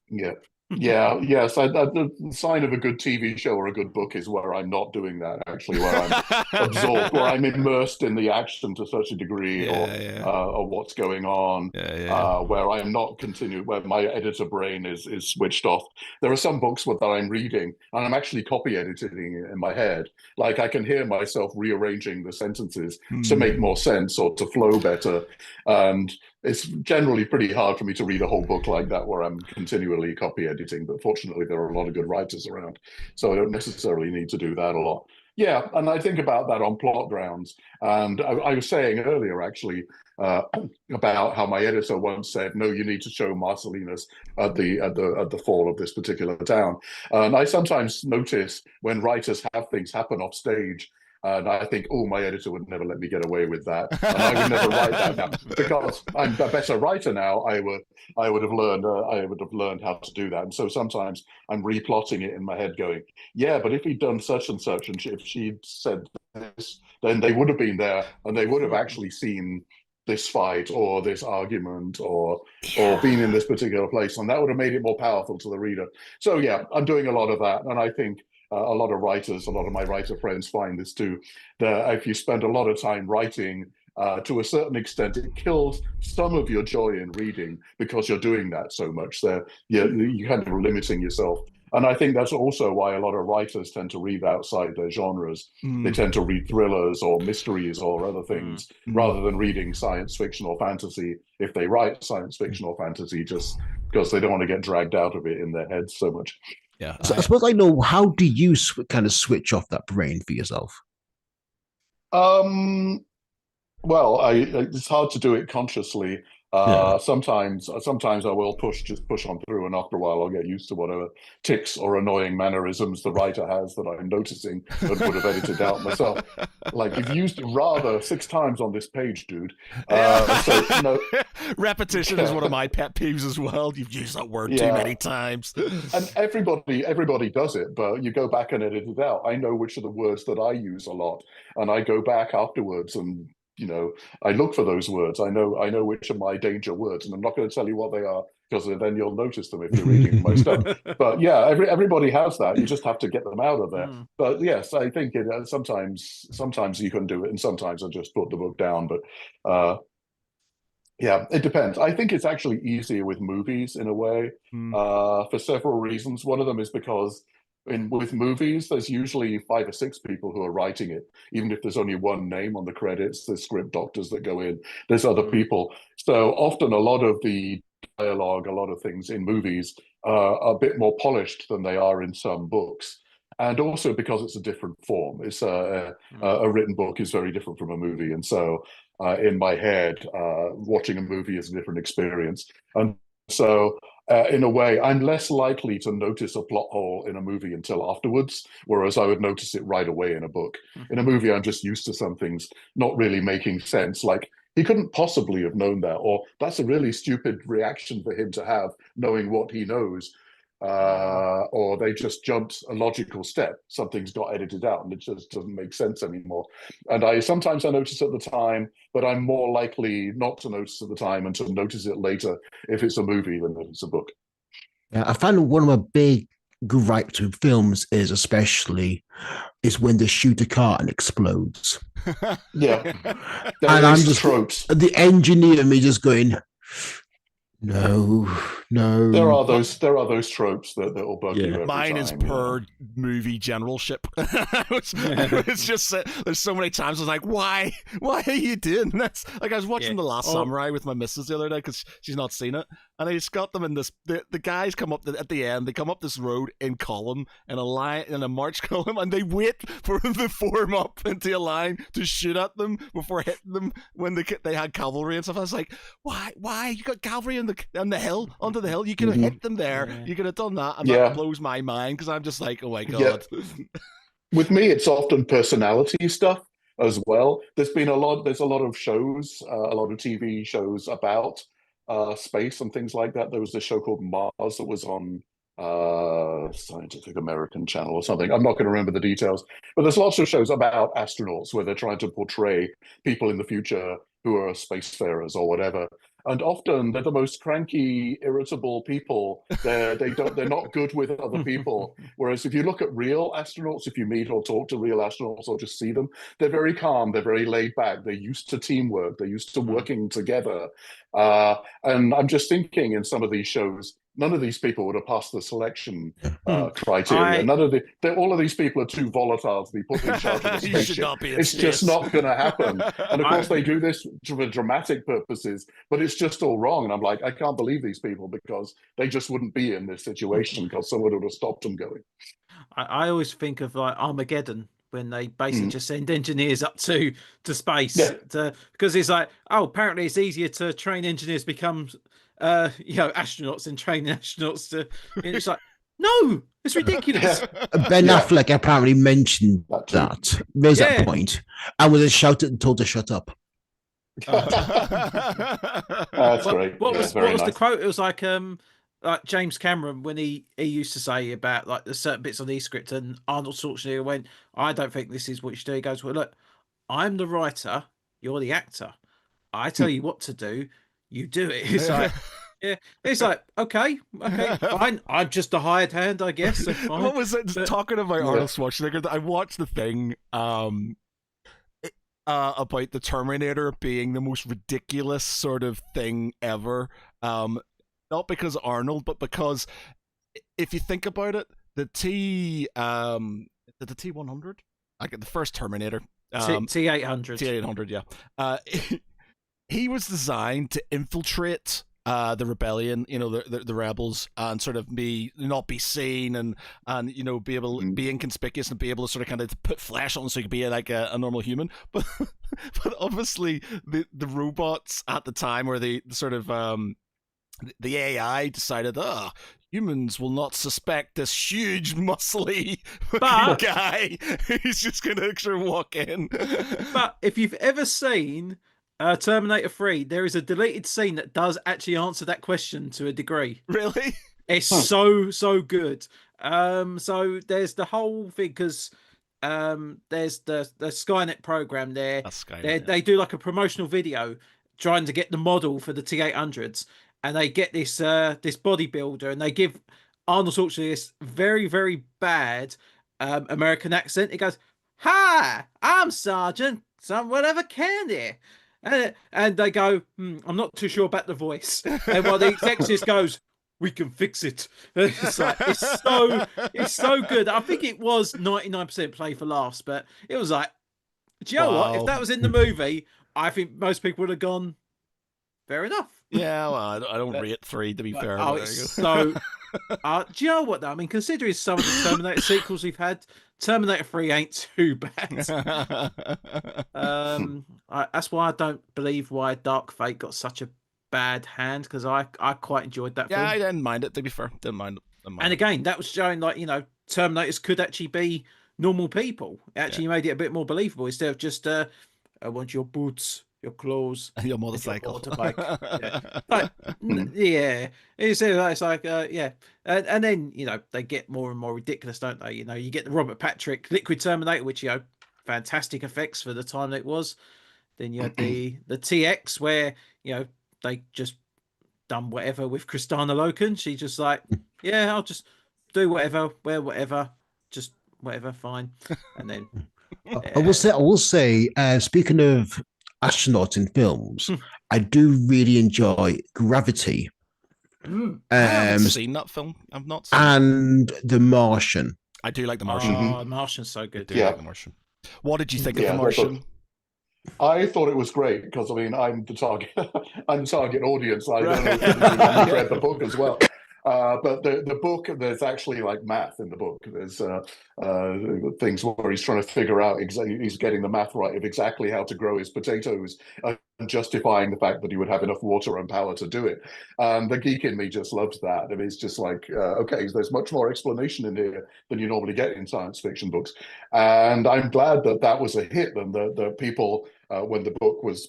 Yes. The sign of a good TV show or a good book is where I'm not doing that, actually, where I'm absorbed, where I'm immersed in the action to such a degree, or what's going on, where I'm not continuing, where my editor brain is switched off. There are some books that I'm reading, and I'm actually copy editing it in my head. Like I can hear myself rearranging the sentences to make more sense or to flow better. And it's generally pretty hard for me to read a whole book like that where I'm continually copy editing, but fortunately there are a lot of good writers around, so I don't necessarily need to do that a lot. Yeah, and I think about that on plot grounds. And I was saying earlier, actually, about how my editor once said, "No, you need to show Marcellinus at the fall of this particular town." And I sometimes notice when writers have things happen off stage, and I think, oh, my editor would never let me get away with that. And I would never write that now because I'm a better writer now. I would have learned how to do that. And so sometimes I'm replotting it in my head, going, yeah, but if he'd done such and such, and if she'd said this, then they would have been there, and they would have actually seen this fight or this argument or been in this particular place, and that would have made it more powerful to the reader. So yeah, I'm doing a lot of that, and I think a lot of writers, a lot of my writer friends find this too, that if you spend a lot of time writing, to a certain extent, it kills some of your joy in reading because you're doing that so much. You're kind of limiting yourself. And I think that's also why a lot of writers tend to read outside their genres. They tend to read thrillers or mysteries or other things rather than reading science fiction or fantasy if they write science fiction or fantasy, just because they don't want to get dragged out of it in their heads so much. Yeah. So I suppose I know, how do you kind of switch off that brain for yourself? Well, it's hard to do it consciously. Sometimes I will push on through, and after a while I'll get used to whatever tics or annoying mannerisms the writer has that I'm noticing and would have edited out myself. Like, you've used rather 6 times on this page, dude. Repetition is one of my pet peeves as well. You've used that word too many times. And everybody does it, but you go back and edit it out. I know which are the words that I use a lot, and I go back afterwards and I look for those words. I know which are my danger words, and I'm not going to tell you what they are because then you'll notice them if you're reading my stuff. But yeah, everybody has that. You just have to get them out of there. But yes, I think sometimes you can do it, and sometimes I just put the book down. But yeah, it depends. I think it's actually easier with movies in a way, for several reasons. One of them is because with movies, there's usually 5 or 6 people who are writing it. Even if there's only one name on the credits, there's script doctors that go in. There's other people. So often a lot of the dialogue, a lot of things in movies are a bit more polished than they are in some books. And also because it's a different form. It's a written book is very different from a movie. And so in my head, watching a movie is a different experience. And so in a way, I'm less likely to notice a plot hole in a movie until afterwards, whereas I would notice it right away in a book. In a movie, I'm just used to some things not really making sense. Like, he couldn't possibly have known that, or that's a really stupid reaction for him to have, knowing what he knows. Or they just jumped a logical step. Something's got edited out and it just doesn't make sense anymore. And sometimes I notice at the time, but I'm more likely not to notice at the time and to notice it later if it's a movie than if it's a book. Yeah, I find one of my big gripes with films is when they shoot a car and explodes. Yeah. And I'm just tropes. The engineer me just going, no. There are those tropes that will bug you every Mine time. is per movie generalship. It's just there's so many times I was like, why are you doing this? Like, I was watching The Last Samurai with my missus the other day because she's not seen it, and I just got them in this. The guys come up at the end. They come up this road in column in a march column, and they wait for them to form up into a line to shoot at them before hitting them when they had cavalry and stuff. I was like, why you got cavalry on the hill onto the hill? You could have hit them there. Yeah. You could have done that, and that blows my mind because I'm just like, oh my god. Yeah. With me, it's often personality stuff as well. There's a lot of shows, a lot of TV shows about space and things like that. There was this show called Mars that was on Scientific American Channel or something. I'm not going to remember the details, but there's lots of shows about astronauts where they're trying to portray people in the future who are spacefarers or whatever. And often they're the most cranky, irritable people. They're not good with other people. Whereas if you look at real astronauts, if you meet or talk to real astronauts or just see them, they're very calm. They're very laid back. They're used to teamwork. They're used to working together. And I'm just thinking in some of these shows, none of these people would have passed the selection criteria. All of these people are too volatile to be put in charge of a spaceship. It's just not going to happen. And of course, they do this for dramatic purposes, but it's just all wrong. And I'm like, I can't believe these people because they just wouldn't be in this situation because someone would have stopped them going. I always think of like Armageddon, when they basically just send engineers up to space because it's like, oh, apparently it's easier to train engineers become astronauts and training astronauts to. And it's like, no, it's ridiculous. Ben Affleck apparently mentioned that. There's that point, and was shouted and told to shut up. That's great. What was the quote? It was like James Cameron when he used to say about like the certain bits of the script, and Arnold Schwarzenegger went, I don't think this is what you should do. He goes, well, look, I'm the writer, you're the actor. I tell you what to do, you do it. It's like, it's like, okay, fine. I'm just a hired hand, I guess. So fine. What was it? Talking about Arnold Schwarzenegger, I watched the thing about the Terminator being the most ridiculous sort of thing ever. Not because of Arnold, but because if you think about it, the T100, I get the first Terminator, T800, T800, yeah. He was designed to infiltrate the rebellion, the rebels, and sort of not be seen and be able to be inconspicuous and be able to sort of kind of put flesh on so you could be like a normal human. But obviously the robots at the time, or the sort of the AI decided, humans will not suspect this huge, muscly guy. He's just going to sort of walk in. But if you've ever seen Terminator 3, there is a deleted scene that does actually answer that question to a degree. Really? It's so good. So there's the whole thing, because there's the Skynet program there. That's Skynet, they do like a promotional video trying to get the model for the T800s. and they get this bodybuilder, and they give Arnold Schwarzenegger this very, very bad American accent. He goes, "Hi, I'm Sergeant some whatever candy," and they go, "I'm not too sure about the voice." And while the executive goes, "We can fix it." It's like it's so good. I think it was 99% play for laughs, but it was like, do you know what? If that was in the movie, I think most people would have gone, fair enough. Yeah, well, I don't rate 3 to be fair. Oh, There it's you go. so. Do you know what though? I mean, considering some of the Terminator sequels we've had, Terminator 3 ain't too bad. That's why I don't believe why Dark Fate got such a bad hand, because I quite enjoyed that film. Yeah, I didn't mind it, to be fair. Didn't mind it. And again, that was showing, like, Terminators could actually be normal people. It actually made it a bit more believable instead of just, I want your boots, your clothes, and your motorcycle. Yeah. Like, yeah. It's like, yeah. And then, they get more and more ridiculous, don't they? You get the Robert Patrick Liquid Terminator, which, fantastic effects for the time that it was. Then you had the TX, where, they just done whatever with Kristana Loken. She's just like, yeah, I'll just do whatever, wear whatever, just whatever, fine. And then I will say, speaking of astronauts in films, I do really enjoy Gravity. I haven't seen that film. I've not seen and The Martian. I do like The Martian. Oh, The Martian's so good. I do like The Martian. What did you think of The Martian? I thought it was great because, I mean, I'm the target audience. I don't know if you've read the book as well. But the book, there's actually like math in the book. There's things where he's trying to figure out he's getting the math right of exactly how to grow his potatoes and justifying the fact that he would have enough water and power to do it. The geek in me just loves that. And it's just like, okay, there's much more explanation in here than you normally get in science fiction books. And I'm glad that was a hit, and the people, when the book was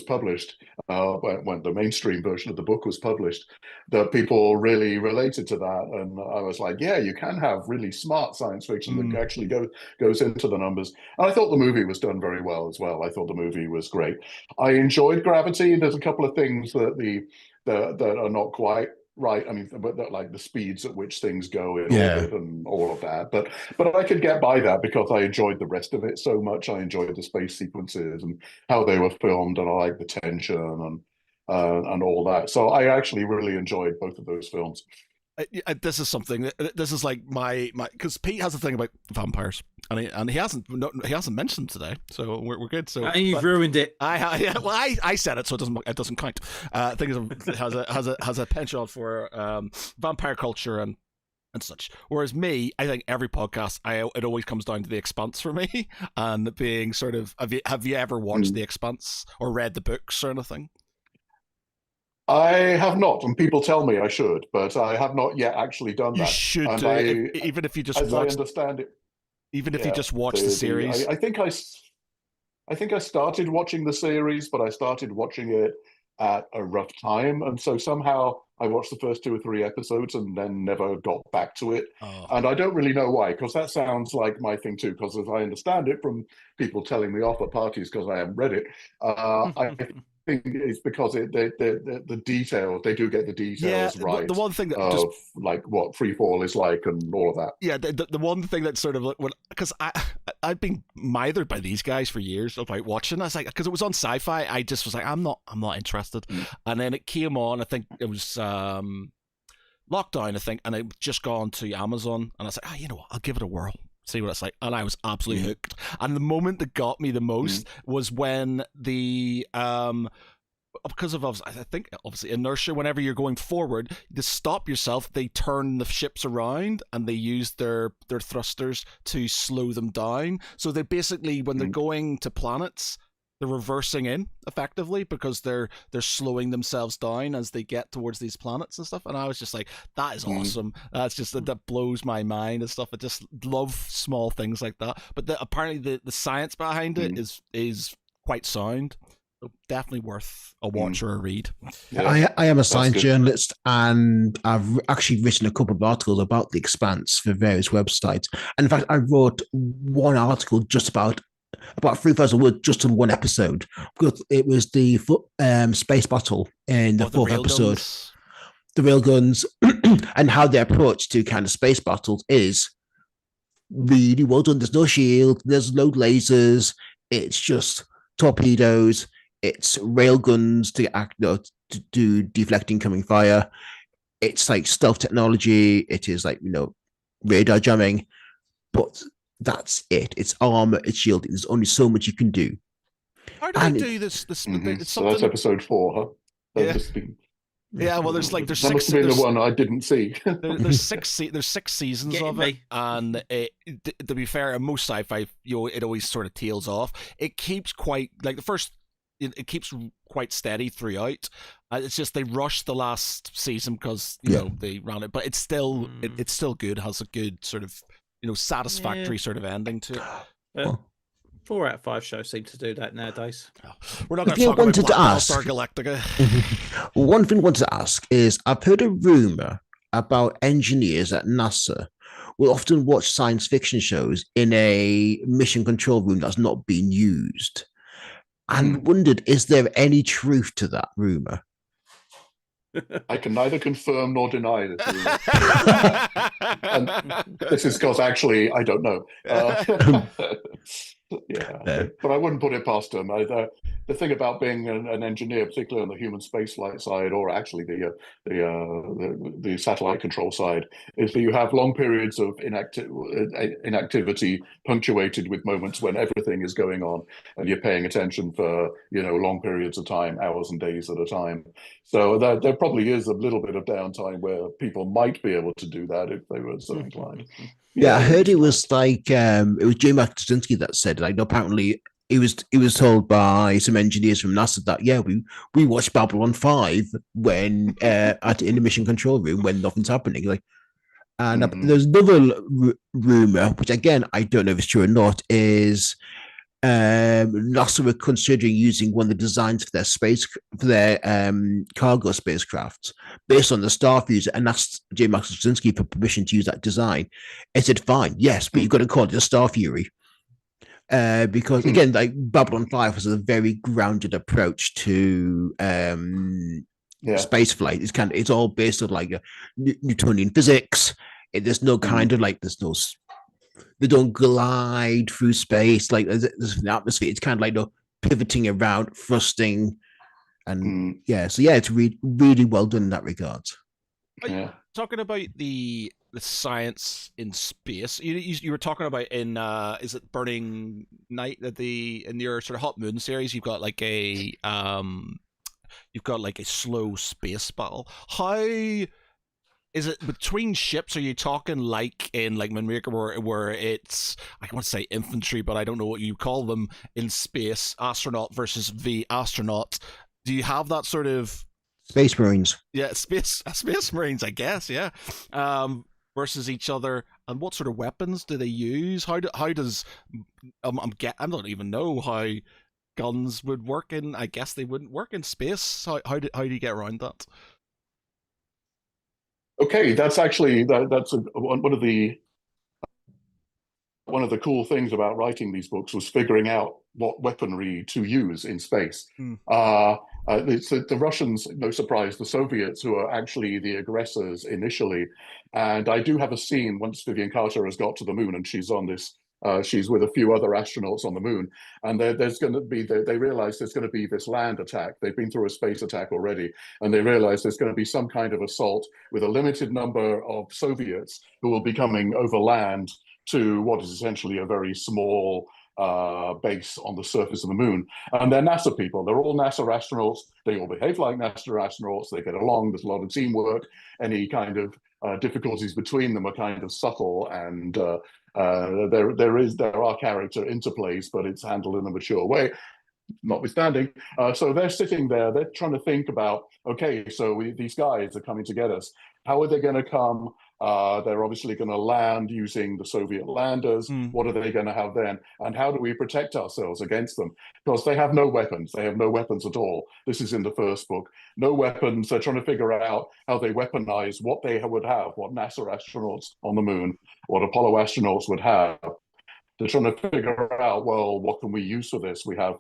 published, when the mainstream version of the book was published, the people really related to that. And I was like, yeah, you can have really smart science fiction that actually goes into the numbers. And I thought the movie was done very well as well. I thought the movie was great. I enjoyed Gravity. There's a couple of things that that are not quite right. I mean, but like the speeds at which things go in orbit and all of that. But I could get by that because I enjoyed the rest of it so much. I enjoyed the space sequences and how they were filmed, and I like the tension and all that. So I actually really enjoyed both of those films. This is something. This is like my because Pete has a thing about vampires, and he hasn't mentioned today, so we're good. So and you've ruined it. I said it, so it doesn't count. Thing has a penchant for vampire culture and such. Whereas me, I think every podcast, it always comes down to The Expanse for me, and being sort of, have you ever watched The Expanse or read the books or anything? I have not, and people tell me I should, but I have not yet actually done that. You should and do, even if you just as watch. I understand it, even if you just watch the series. I think I started watching the series, but I started watching it at a rough time, and so somehow I watched the first 2 or 3 episodes and then never got back to it. And I don't really know why, because that sounds like my thing too. Because as I understand it from people telling me off at parties because I haven't read it, I think it's because the details, they do get the details right. The one thing that of like what free fall is like and all of that. Yeah, the one thing that sort of, because I've been mithered by these guys for years about watching. I was like, because it was on Sci-Fi, I just was like, I'm not interested. And then it came on. I think it was lockdown, I think, and I'd just gone to Amazon, and I was like, you know what, I'll give it a whirl. See what it's like, and I was absolutely hooked. And the moment that got me the most was when the because of, I think, obviously inertia, whenever you're going forward, to stop yourself, they turn the ships around and they use their thrusters to slow them down. So they basically, when they're going to planets, they're reversing in effectively because they're slowing themselves down as they get towards these planets and stuff. And I was just like, that is awesome. That's just that blows my mind and stuff. I just love small things like that. But apparently the science behind it is quite sound. So definitely worth a watch or a read. Yeah. I am a science journalist, and I've actually written a couple of articles about The Expanse for various websites. And in fact, I wrote one article just about about 3,000 words just in one episode because it was the space battle in the Or the fourth episode. railguns. The railguns and how their approach to kind of space battles is really well done. There's no shield, there's no lasers. It's just torpedoes. It's railguns to act, to do deflect incoming fire. It's like stealth technology. It is like radar jamming, but that's it. It's armor. It's shielding. There's only so much you can do. How do And they it- do this? It's So that's something. episode 4, huh? That Yeah. must have been, Yeah, well, there's that six. must have been the There's, one I didn't see. there's six seasons Getting of it, me. and to be fair, in most sci-fi, it always sort of tails off. It keeps quite like the first. It keeps quite steady throughout. It's just they rushed the last season because they ran it, but it's still it's still good. It has a good sort of satisfactory sort of ending to it. Well, 4 out of 5 shows seem to do that nowadays. We're not going thing to I talk about wanted to Black ask- Battlestar Galactica. one thing I wanted to ask is I've heard a rumor about engineers at NASA will often watch science fiction shows in a mission control room that's not being used. And wondered, is there any truth to that rumor? I can neither confirm nor deny this. And this is because actually I don't know. Yeah, but I wouldn't put it past them. The thing about being an engineer, particularly on the human spaceflight side, or actually the satellite control side, is that you have long periods of inactivity punctuated with moments when everything is going on and you're paying attention for long periods of time, hours and days at a time. So there probably is a little bit of downtime where people might be able to do that if they were so inclined. Yeah, I heard it was like it was J. Mark Straczynski that said like apparently he was told by some engineers from NASA that we watched Babylon 5 when in the mission control room when nothing's happening and there's another rumor which again I don't know if it's true or not is NASA were considering using one of the designs for their cargo spacecraft based on the Starfuser and asked J. Max Straczynski for permission to use that design. I said, fine, yes, but you've got to call it the Star Fury. Because again, like Babylon 5 has a very grounded approach to space flight. It's all based on like Newtonian physics. There's no kind of like they don't glide through space like there's an atmosphere. It's kind of like pivoting around, thrusting, and so it's really well done in that regard. Yeah. Talking about the science in space, you were talking about in is it Burning Night in your sort of Hot Moon series? You've got like a slow space battle. How is it between ships? Are you talking like in like Moonraker where it's I want to say infantry, but I don't know what you call them in space, astronaut versus the astronaut? Do you have that sort of Space Marines? Yeah, space Marines, I guess. Yeah, versus each other, and what sort of weapons do they use? How does I don't even know how guns would work in. I guess they wouldn't work in space. How do you get around that? Okay, that's actually that's one of the cool things about writing these books was figuring out what weaponry to use in space. The Russians, no surprise, the Soviets who are actually the aggressors initially. And I do have a scene once Vivian Carter has got to the moon and she's on this. She's with a few other astronauts on the moon, and there's going to be. They realize there's going to be this land attack. They've been through a space attack already, and they realize there's going to be some kind of assault with a limited number of Soviets who will be coming over land to what is essentially a very small base on the surface of the moon. And they're NASA people. They're all NASA astronauts. They all behave like NASA astronauts. They get along. There's a lot of teamwork. Any kind of difficulties between them are kind of subtle, and there are character interplays, but it's handled in a mature way. Notwithstanding, so they're sitting there. They're trying to think about, okay, so these guys are coming to get us. How are they going to come? They're obviously going to land using the Soviet landers. What are they going to have then? And how do we protect ourselves against them? Because they have no weapons. They have no weapons at all. This is in the first book. No weapons. They're trying to figure out how they weaponize what they would have, what NASA astronauts on the moon, what Apollo astronauts would have. They're trying to figure out, well, what can we use for this? We have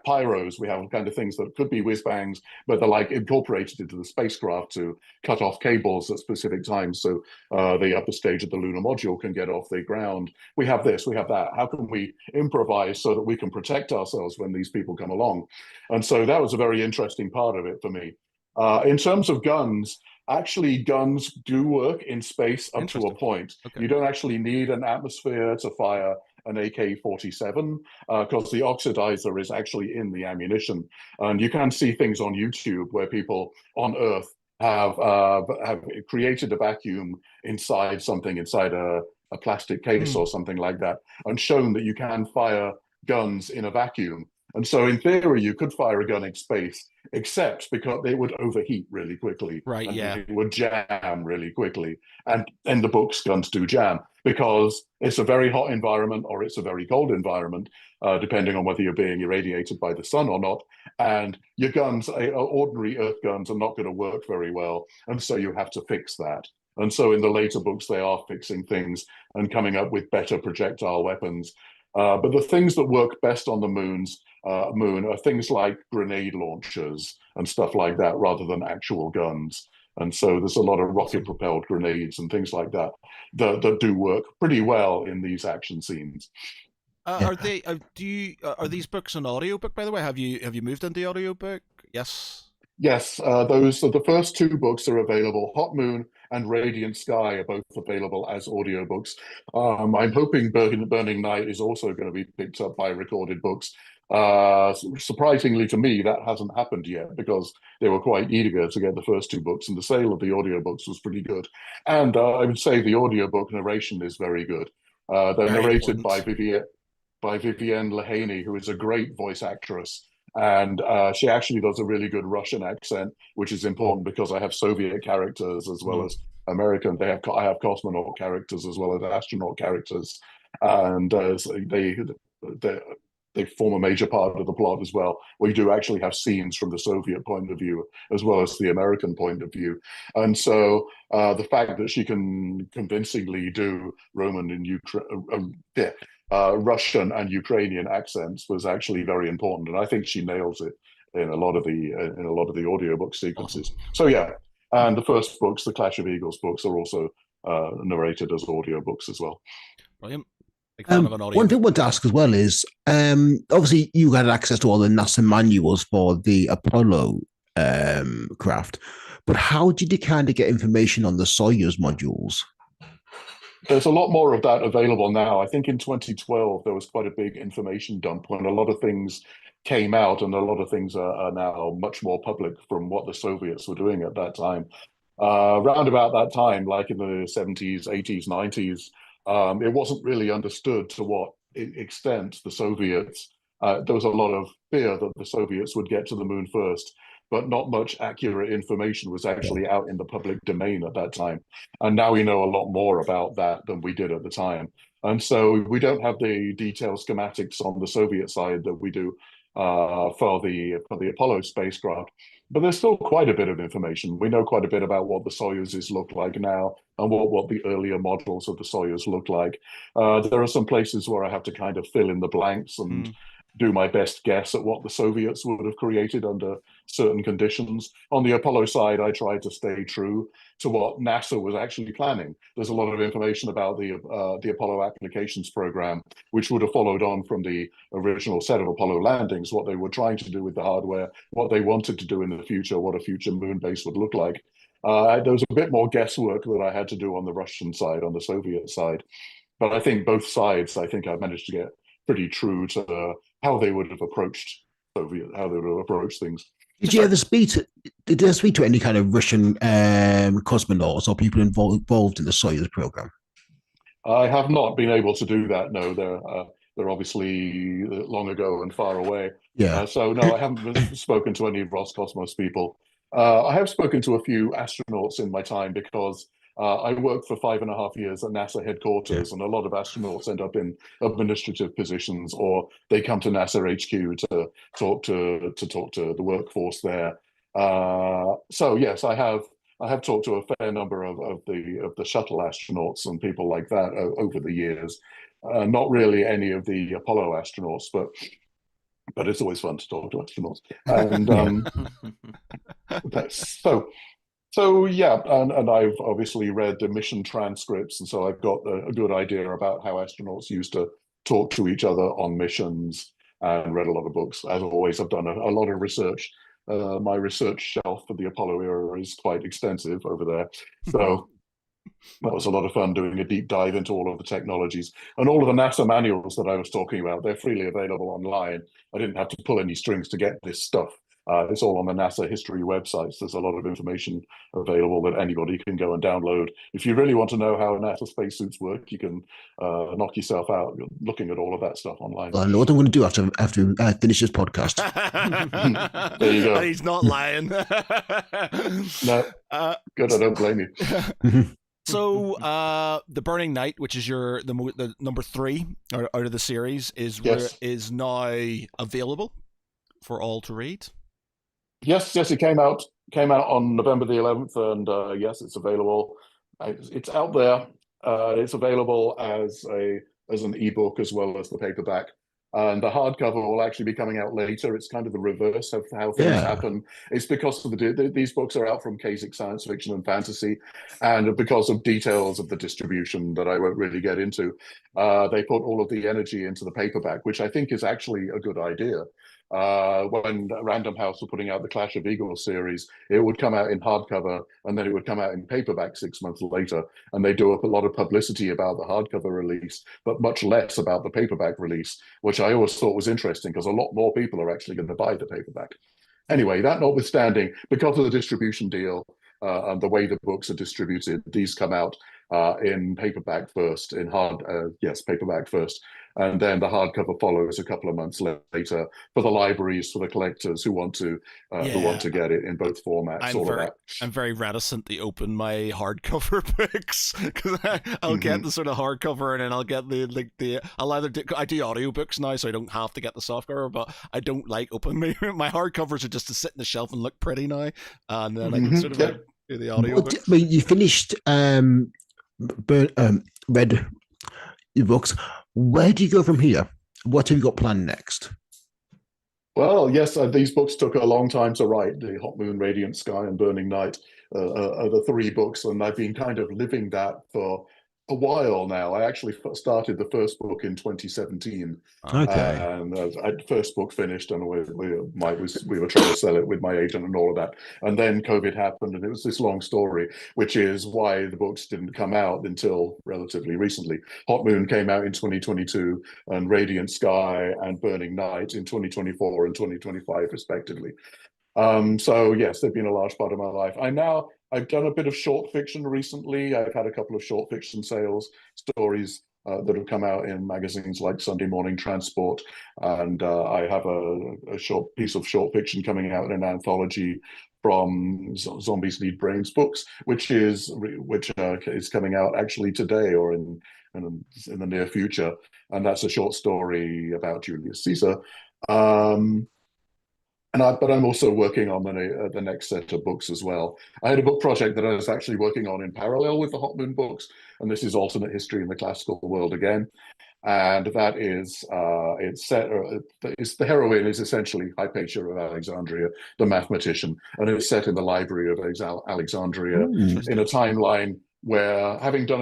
pyros, we have kind of things that could be whiz bangs, but they're like incorporated into the spacecraft to cut off cables at specific times so the upper stage of the lunar module can get off the ground. We have this, we have that. How can we improvise so that we can protect ourselves when these people come along? And so that was a very interesting part of it for me. In terms of guns, actually, guns do work in space up to a point. Okay. You don't actually need an atmosphere to fire an AK-47 because the oxidizer is actually in the ammunition. And you can see things on YouTube where people on Earth have created a vacuum inside something, inside a plastic case or something like that, and shown that you can fire guns in a vacuum. And so in theory, you could fire a gun in space, except because it would overheat really quickly. Right, and yeah. it would jam really quickly. And in the books, guns do jam because it's a very hot environment or it's a very cold environment, depending on whether you're being irradiated by the sun or not. And your guns, ordinary Earth guns, are not going to work very well. And so you have to fix that. And so in the later books, they are fixing things and coming up with better projectile weapons. But the things that work best on the moon are things like grenade launchers and stuff like that, rather than actual guns. And so there's a lot of rocket-propelled grenades and things like that that do work pretty well in these action scenes. Are they? Are these books an audiobook? By the way, have you moved into audiobook? Yes. Yes, those are the first two books are available. Hot Moon and Radiant Sky are both available as audiobooks. I'm hoping Burning Night is also going to be picked up by recorded books. Surprisingly to me, that hasn't happened yet because they were quite eager to get the first two books, and the sale of the audiobooks was pretty good. And I would say the audiobook narration is very good. They're Very narrated by important. Vivienne Lehaney, who is a great voice actress. And she actually does a really good Russian accent, which is important because I have Soviet characters as well as American. I have cosmonaut characters as well as astronaut characters, and they form a major part of the plot as well. We do actually have scenes from the Soviet point of view as well as the American point of view. And so the fact that she can convincingly do Roman and Russian and Ukrainian accents was actually very important, and I think she nails it in a lot of the audiobook sequences. Awesome. So yeah, and the first books, the Clash of Eagles books, are also narrated as audiobooks as well. Brilliant. Big fan of an audio. One thing I want to ask as well is, obviously you had access to all the NASA manuals for the Apollo craft, but how did you kind of get information on the Soyuz modules? There's a lot more of that available now. I think in 2012, there was quite a big information dump when a lot of things came out, and a lot of things are now much more public from what the Soviets were doing at that time. Round about that time, like in the 70s, 80s, 90s, it wasn't really understood to what extent the Soviets, there was a lot of fear that the Soviets would get to the moon first, but not much accurate information was actually out in the public domain at that time. And now we know a lot more about that than we did at the time. And so we don't have the detailed schematics on the Soviet side that we do for the Apollo spacecraft. But there's still quite a bit of information. We know quite a bit about what the Soyuzes look like now and what the earlier models of the Soyuz look like. There are some places where I have to kind of fill in the blanks and do my best guess at what the Soviets would have created under certain conditions. On the Apollo side, I tried to stay true to what NASA was actually planning. There's a lot of information about the Apollo applications program, which would have followed on from the original set of Apollo landings, what they were trying to do with the hardware, what they wanted to do in the future, what a future moon base would look like. There was a bit more guesswork that I had to do on the Russian side, on the Soviet side. But I think both sides, I think I managed to get pretty true to how they would have approached things. Did you ever speak to any kind of Russian cosmonauts or people involved in the Soyuz program? I have not been able to do that. No, they're obviously long ago and far away. Yeah. So no, I haven't spoken to any Roscosmos people. I have spoken to a few astronauts in my time because I worked for 5.5 years at NASA headquarters, and a lot of astronauts end up in administrative positions, or they come to NASA HQ to talk to the workforce there. So yes, I have talked to a fair number of the shuttle astronauts and people like that over the years. Not really any of the Apollo astronauts, but it's always fun to talk to astronauts. And that's so yeah, and I've obviously read the mission transcripts, and so I've got a good idea about how astronauts used to talk to each other on missions, and read a lot of books. As always, I've done a lot of research. My research shelf for the Apollo era is quite extensive over there. So that was a lot of fun doing a deep dive into all of the technologies and all of the NASA manuals that I was talking about. They're freely available online. I didn't have to pull any strings to get this stuff. It's all on the NASA history websites. There's a lot of information available that anybody can go and download. If you really want to know how NASA spacesuits work, you can knock yourself out looking at all of that stuff online. Well, I know what I'm going to do after I finish this podcast. There you go. And he's not lying. No, good. I don't blame you. So, the Burning Night, which is the number 3 out of the series, is now available for all to read. Yes, it came out on November the 11th, and yes, it's available. It's out there. It's available as an ebook as well as the paperback. And the hardcover will actually be coming out later. It's kind of the reverse of how things happen. It's because of these books are out from Kasich Science Fiction and Fantasy, and because of details of the distribution that I won't really get into, they put all of the energy into the paperback, which I think is actually a good idea. When Random House were putting out the Clash of Eagles series, it would come out in hardcover and then it would come out in paperback 6 months later. And they do a lot of publicity about the hardcover release, but much less about the paperback release, which I always thought was interesting because a lot more people are actually going to buy the paperback. Anyway, that notwithstanding, because of the distribution deal and the way the books are distributed, these come out in paperback first, paperback first. And then the hardcover follows a couple of months later for the libraries, for the collectors who want to get it in both formats. I'm very reticent to open my hardcover books because I'll get the sort of hardcover and then I'll get I do audiobooks now, so I don't have to get the softcover, but I don't like opening my hardcovers are just to sit in the shelf and look pretty now, and then I can sort of do the audiobooks. Well, you finished read your books. Where do you go from here? What have you got planned next? Well, yes, these books took a long time to write. The Hot Moon, Radiant Sky, and Burning Night are the 3 books, and I've been kind of living that for a while now. I actually started the first book in 2017. Okay. And the first book finished, and we were trying to sell it with my agent and all of that. And then COVID happened, and it was this long story, which is why the books didn't come out until relatively recently. Hot Moon came out in 2022, and Radiant Sky and Burning Night in 2024 and 2025, respectively. So yes, they've been a large part of my life. I've done a bit of short fiction recently. I've had a couple of short fiction stories that have come out in magazines like Sunday Morning Transport, and I have a short piece of short fiction coming out in an anthology from Zombies Need Brains Books, which is coming out actually today or in the near future, and that's a short story about Julius Caesar. But I'm also working on the next set of books as well. I had a book project that I was actually working on in parallel with the Hot Moon books, and this is alternate history in the classical world again. And that is, the heroine is essentially Hypatia of Alexandria, the mathematician, and it's set in the library of Alexandria in a timeline where, having done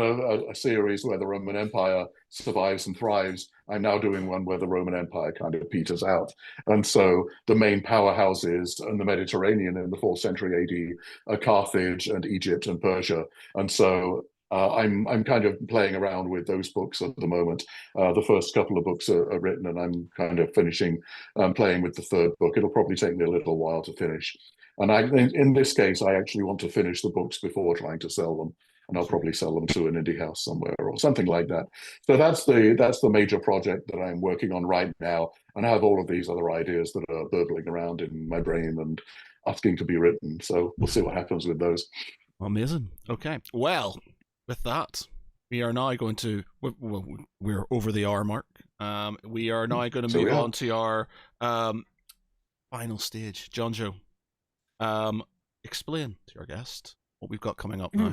a series where the Roman Empire survives and thrives, I'm now doing one where the Roman Empire kind of peters out. And so the main powerhouses in the Mediterranean in the 4th century AD are Carthage and Egypt and Persia. And so I'm kind of playing around with those books at the moment. The first couple of books are written, and I'm kind of finishing playing with the third book. It'll probably take me a little while to finish. And in this case, I actually want to finish the books before trying to sell them. And I'll probably sell them to an indie house somewhere or something like that. So that's the major project that I'm working on right now. And I have all of these other ideas that are burbling around in my brain and asking to be written. So we'll see what happens with those. Amazing. Okay. Well, with that, we are now going to, we're over the hour mark. We are now going to move on to our final stage. Jonjo, explain to our guest what we've got coming up now.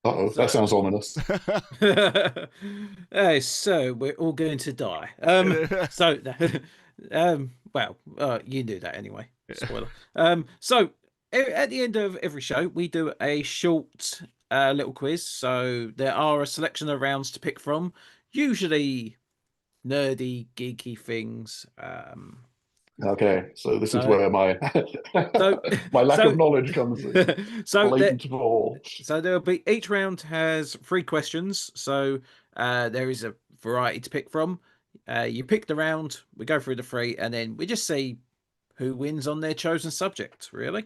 Uh-oh, that So, sounds ominous. so we're all going to die. So, well, you knew that anyway. Spoiler. So at the end of every show, we do a short little quiz. So there are a selection of rounds to pick from, usually nerdy, geeky things. Okay, so this is So, where my so, my lack of so, knowledge comes in. so there, Blatant for all. so there'll be each round has 3 questions. So there is a variety to pick from. You pick the round, we go through the three, and then we just see who wins on their chosen subject, really.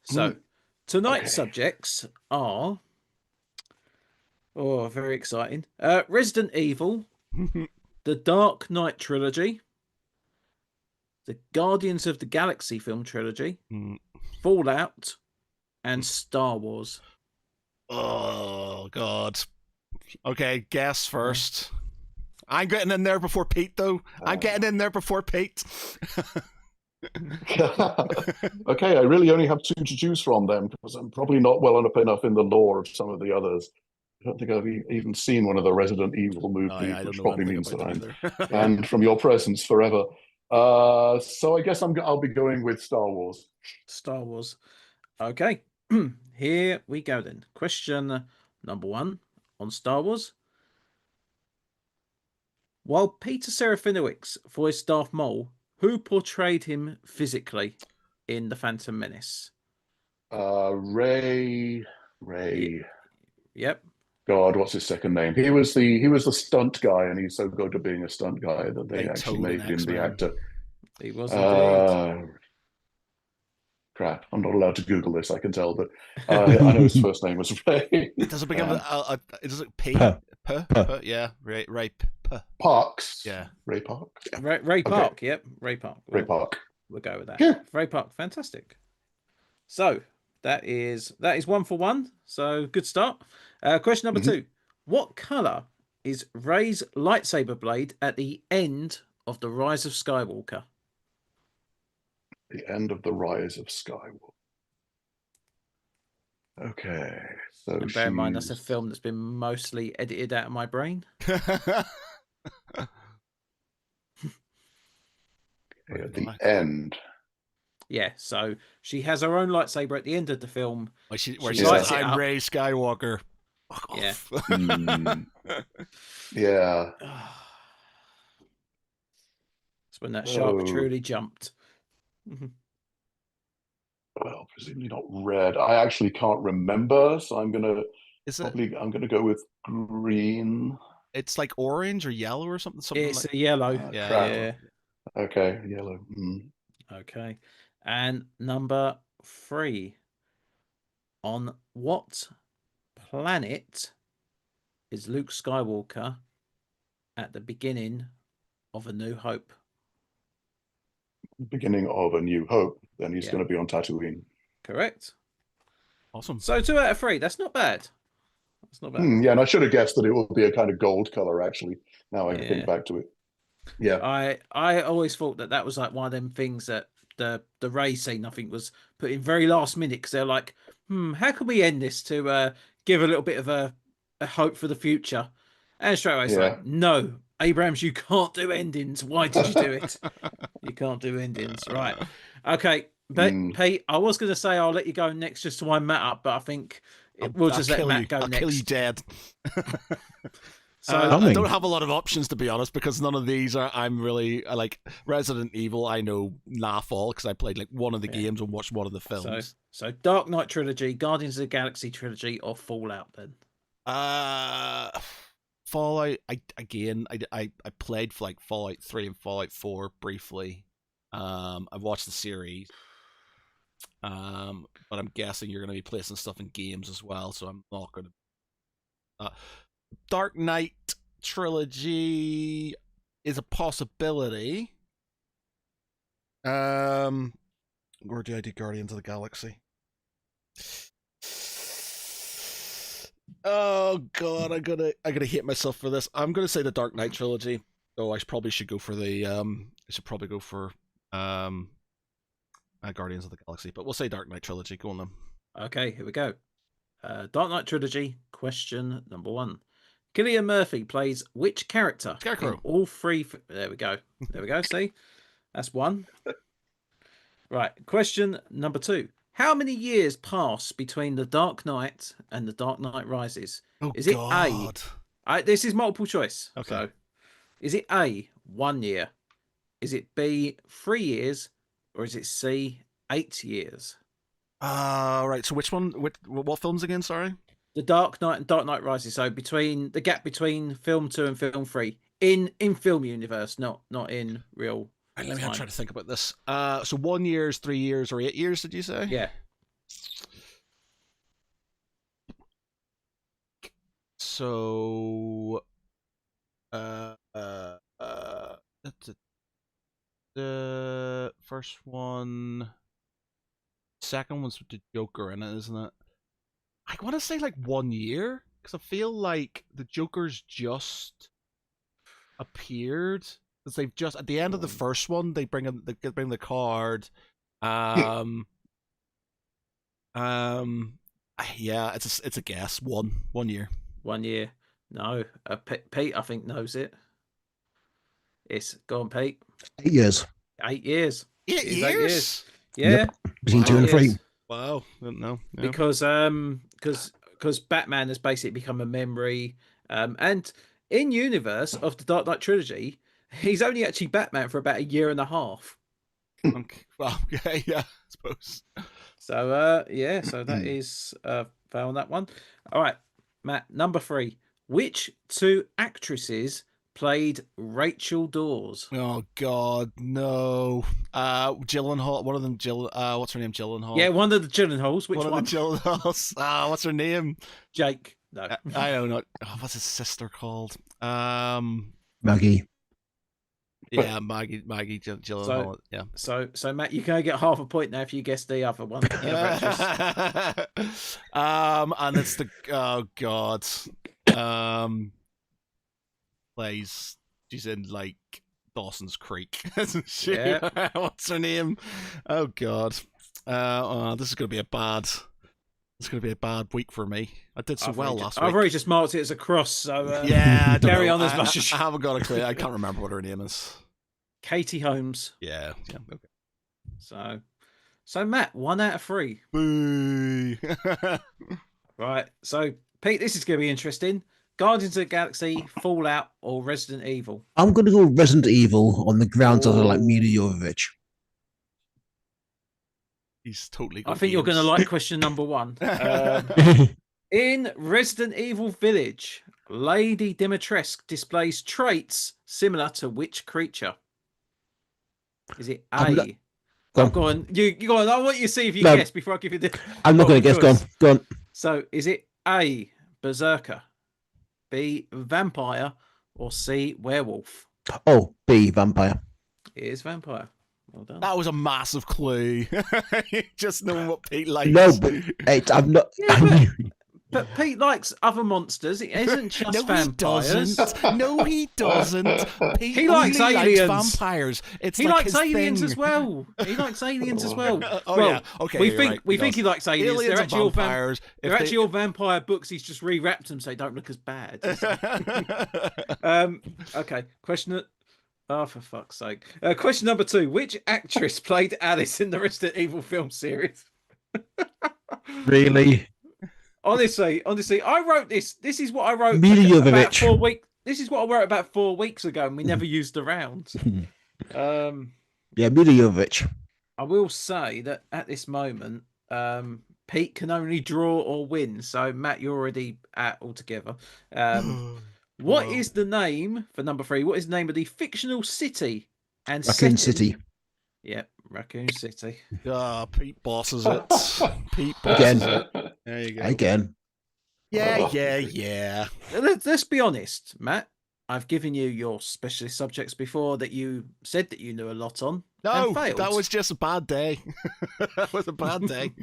So tonight's Okay. subjects are very exciting. Resident Evil, the Dark Knight trilogy, the Guardians of the Galaxy film trilogy, Fallout, and Star Wars. Oh God. Okay, guess first. I'm getting in there before Pete, though. I'm getting in there before Pete. Okay, I really only have two to choose from then, because I'm probably not well enough in the lore of some of the others. I don't think I've even seen one of the Resident Evil movies, I don't which know probably anything means that about I'm them either. banned from your presence forever. So I guess I'll be going with Star Wars. Star Wars. Okay, here we go then. Question number 1 on Star Wars. While Peter Serafinowicz voiced Darth Maul, who portrayed him physically in The Phantom Menace? Ray. Yep. God, what's his second name? He was the stunt guy, and he's so good at being a stunt guy that they They actually told an made him the X-Men. actor. He was indeed. Crap, I'm not allowed to Google this, I can tell, but I know his first name was Ray. Does it begin with does it P? Puh. P? Puh. P? Yeah, Ray. P. Parks. Yeah. Ray Parks. Yeah. Ray Park. Yep. Ray Park. Ray Park. We'll go with that. Yeah. Ray Park. Fantastic. So that is 1 for 1. So good start. Question number 2. What color is Ray's lightsaber blade at the end of The Rise of Skywalker? The end of the Rise of Skywalker. Okay, so And bear in mind, that's a film that's been mostly edited out of my brain. at the end. Yeah, so she has her own lightsaber at the end of the film. Where she She says, lights it "I'm up. Ray Skywalker." Fuck Yeah. off. Yeah. That's when that shark Oh. truly jumped. Well, presumably not red. I actually can't remember, so I'm gonna go with green. It's like orange or yellow or something. It's like... a yellow. Yeah. Okay, yellow. Okay. And number 3. On what planet is Luke Skywalker at the beginning of A New Hope? Beginning of A New Hope. Then he's Yeah. going to be on Tatooine. Correct. Awesome. So 2 out of 3. That's not bad. That's not bad. Yeah, and I should have guessed that it will be a kind of gold color. Actually, now I think back to it. Yeah. I always thought that was like one of them things that the Ray scene, I think, was put in very last minute, because they're like, how can we end this to give a little bit of a hope for the future? And straight away it's like, no, Abrams, you can't do endings. Why did you do it? You can't do endings. Right. Okay. But Pete, I was going to say I'll let you go next just to wind Matt up, but I think we'll just let Matt go next. I'll kill you dead. So I don't have a lot of options, to be honest, because none of these I'm really like Resident Evil. I know all because I played like one of the games and watched one of the films. So Dark Knight trilogy, Guardians of the Galaxy trilogy, or Fallout then? Fallout. I played for like Fallout 3 and Fallout 4 briefly. I've watched the series. But I'm guessing you're going to be placing stuff in games as well, so I'm not going to. Dark Knight trilogy is a possibility. Or do I do Guardians of the Galaxy? Oh God, I'm gonna hate myself for this. I'm gonna say the Dark Knight trilogy. Oh, I probably should go for the Guardians of the Galaxy, but we'll say Dark Knight trilogy. Go on then. Okay, here we go. Dark Knight Trilogy, question number 1. Cillian Murphy plays which character Scarecrow. in all three? There we go. There we go. See, that's 1. Right. Question number 2. How many years pass between The Dark Knight and The Dark Knight Rises? Oh, Is it God. This is multiple choice. Okay. So, is it A, 1 year? Is it B, 3 years? Or is it C, 8 years? Right. So which one? What films again? Sorry. The Dark Knight and Dark Knight Rises. So between the gap between film 2 and film 3 in film universe, not in real. Right, let me time. try to think about this. So 1 year, 3 years, or 8 years? Did you say? Yeah. So, the first one, second one's with the Joker in it, isn't it? I want to say like 1 year because I feel like the Joker's just appeared because they've just at the end of the first one they bring the card. Yeah, it's a guess. 1 year. 1 year. No, Pete, I think knows it. It's go on, Pete. 8 years. 8 years. 8 It is years? 8 years. Yeah. Yep. Between 2 and 3. Yes. Wow, didn't know. Yeah. Because Batman has basically become a memory, and in universe of the Dark Knight trilogy, he's only actually Batman for about 1.5 years. Okay. Well, yeah, I suppose. So so that is fail on that one. All right, Matt, number 3. Which 2 actresses played Rachel Dawes? Oh God, no. Gyllenhaal. One of them. What's her name? Gyllenhaal. Yeah, one of the Gyllenhaals. Which one? One of the Gyllenhaals. What's her name? Jake. No. I don't know. Oh, what's his sister called? Maggie. Yeah, Maggie Gyllenhaal. Yeah. So Matt, you can get half a point now if you guess the other one. And it's the God. Plays. She's in like Dawson's Creek, isn't she? Yeah. What's her name? Oh God. This is gonna be a bad. It's going to be a bad week for me. I did so well last week. I've already just marked it as a cross, so yeah, I don't carry know. on as much as I haven't got a clue. I can't remember what her name is. Katie Holmes. Yeah, okay. So Matt, 1 out of 3. Boo. Right. So Pete, this is going to be interesting. Guardians of the Galaxy, Fallout, or Resident Evil? I'm going to go Resident Evil on the grounds that I like Mila Jovovich. He's totally. I think you're going to like question number 1. In Resident Evil Village, Lady Dimitrescu displays traits similar to which creature? Is it A? Go on. You go on. I want you to see if you guess before I give you the. I'm not going to guess. Go on. So, is it A, Berserker, B, Vampire, or C, Werewolf? Oh, B, Vampire. It is Vampire. Well done. That was a massive clue. Just knowing what Pete likes. No, but I'm not. Yeah, but Pete likes other monsters. It isn't just vampires. No, he doesn't. Pete he likes aliens. Likes vampires. He like likes aliens as well. He likes aliens as well. Yeah. Okay. We think he likes aliens. They're actually vampires. They're actually all vampire books. He's just rewrapped them so they don't look as bad. Okay. Question. Oh, for fuck's sake. Question number 2. Which actress played Alice in the Resident Evil film series? Really? Honestly, I wrote this. This is what I wrote Mila about Jovovich. 4 weeks. This is what I wrote about 4 weeks ago, and we never used the round. Yeah, Mila Jovovich. I will say that at this moment, Pete can only draw or win. So Matt, you're already out altogether. What is the name for number 3? What is the name of the fictional city and Raccoon setting? City. Yep, Raccoon City. Pete bosses it. Pete bosses it. There you go. Again. Yeah. Let's be honest, Matt. I've given you your specialist subjects before that you said that you knew a lot on. No, and failed. that was just a bad day. That was a bad day.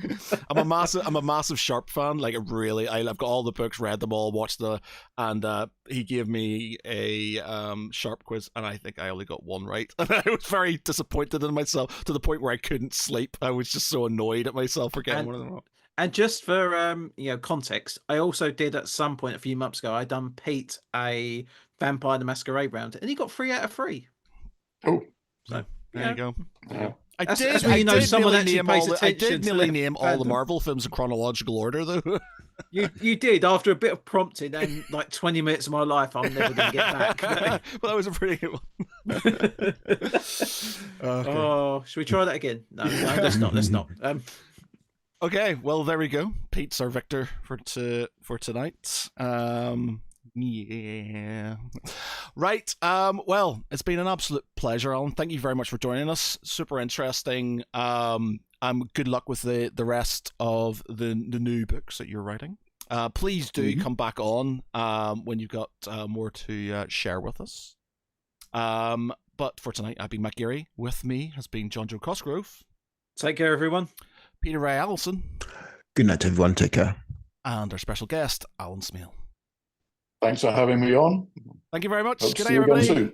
I'm a massive Sharp fan. Like I've got all the books, read them all, watched and he gave me a Sharp quiz, and I think I only got 1 right, and I was very disappointed in myself to the point where I couldn't sleep. I was just so annoyed at myself for getting one of them wrong. And just for context, I also did at some point a few months ago. I done Pete a Vampire the Masquerade round, and he got 3 out of 3. Oh, So There you go. yeah. That's when you know someone actually pays I attention did to nearly their name all the fandom. Marvel films in chronological order, though. You did after a bit of prompting and like 20 minutes of my life I'm never going to get back. Well, that was a pretty good one. Okay. Oh, should we try that again? No, let's not. Let's not. Okay, well, there we go. Pete's our victor for tonight. Yeah. Right. Well, it's been an absolute pleasure, Alan. Thank you very much for joining us. Super interesting. Good luck with the rest of the new books that you're writing. Please do come back on when you've got more to share with us. But for tonight, I've been Matt Geary. With me has been Jonjo Cosgrove. Take care, everyone. Peter Ray Allison. Good night, everyone. Take care. And our special guest, Alan Smale. Thanks for having me on. Thank you very much. Hope to Good see night, you again everybody. soon.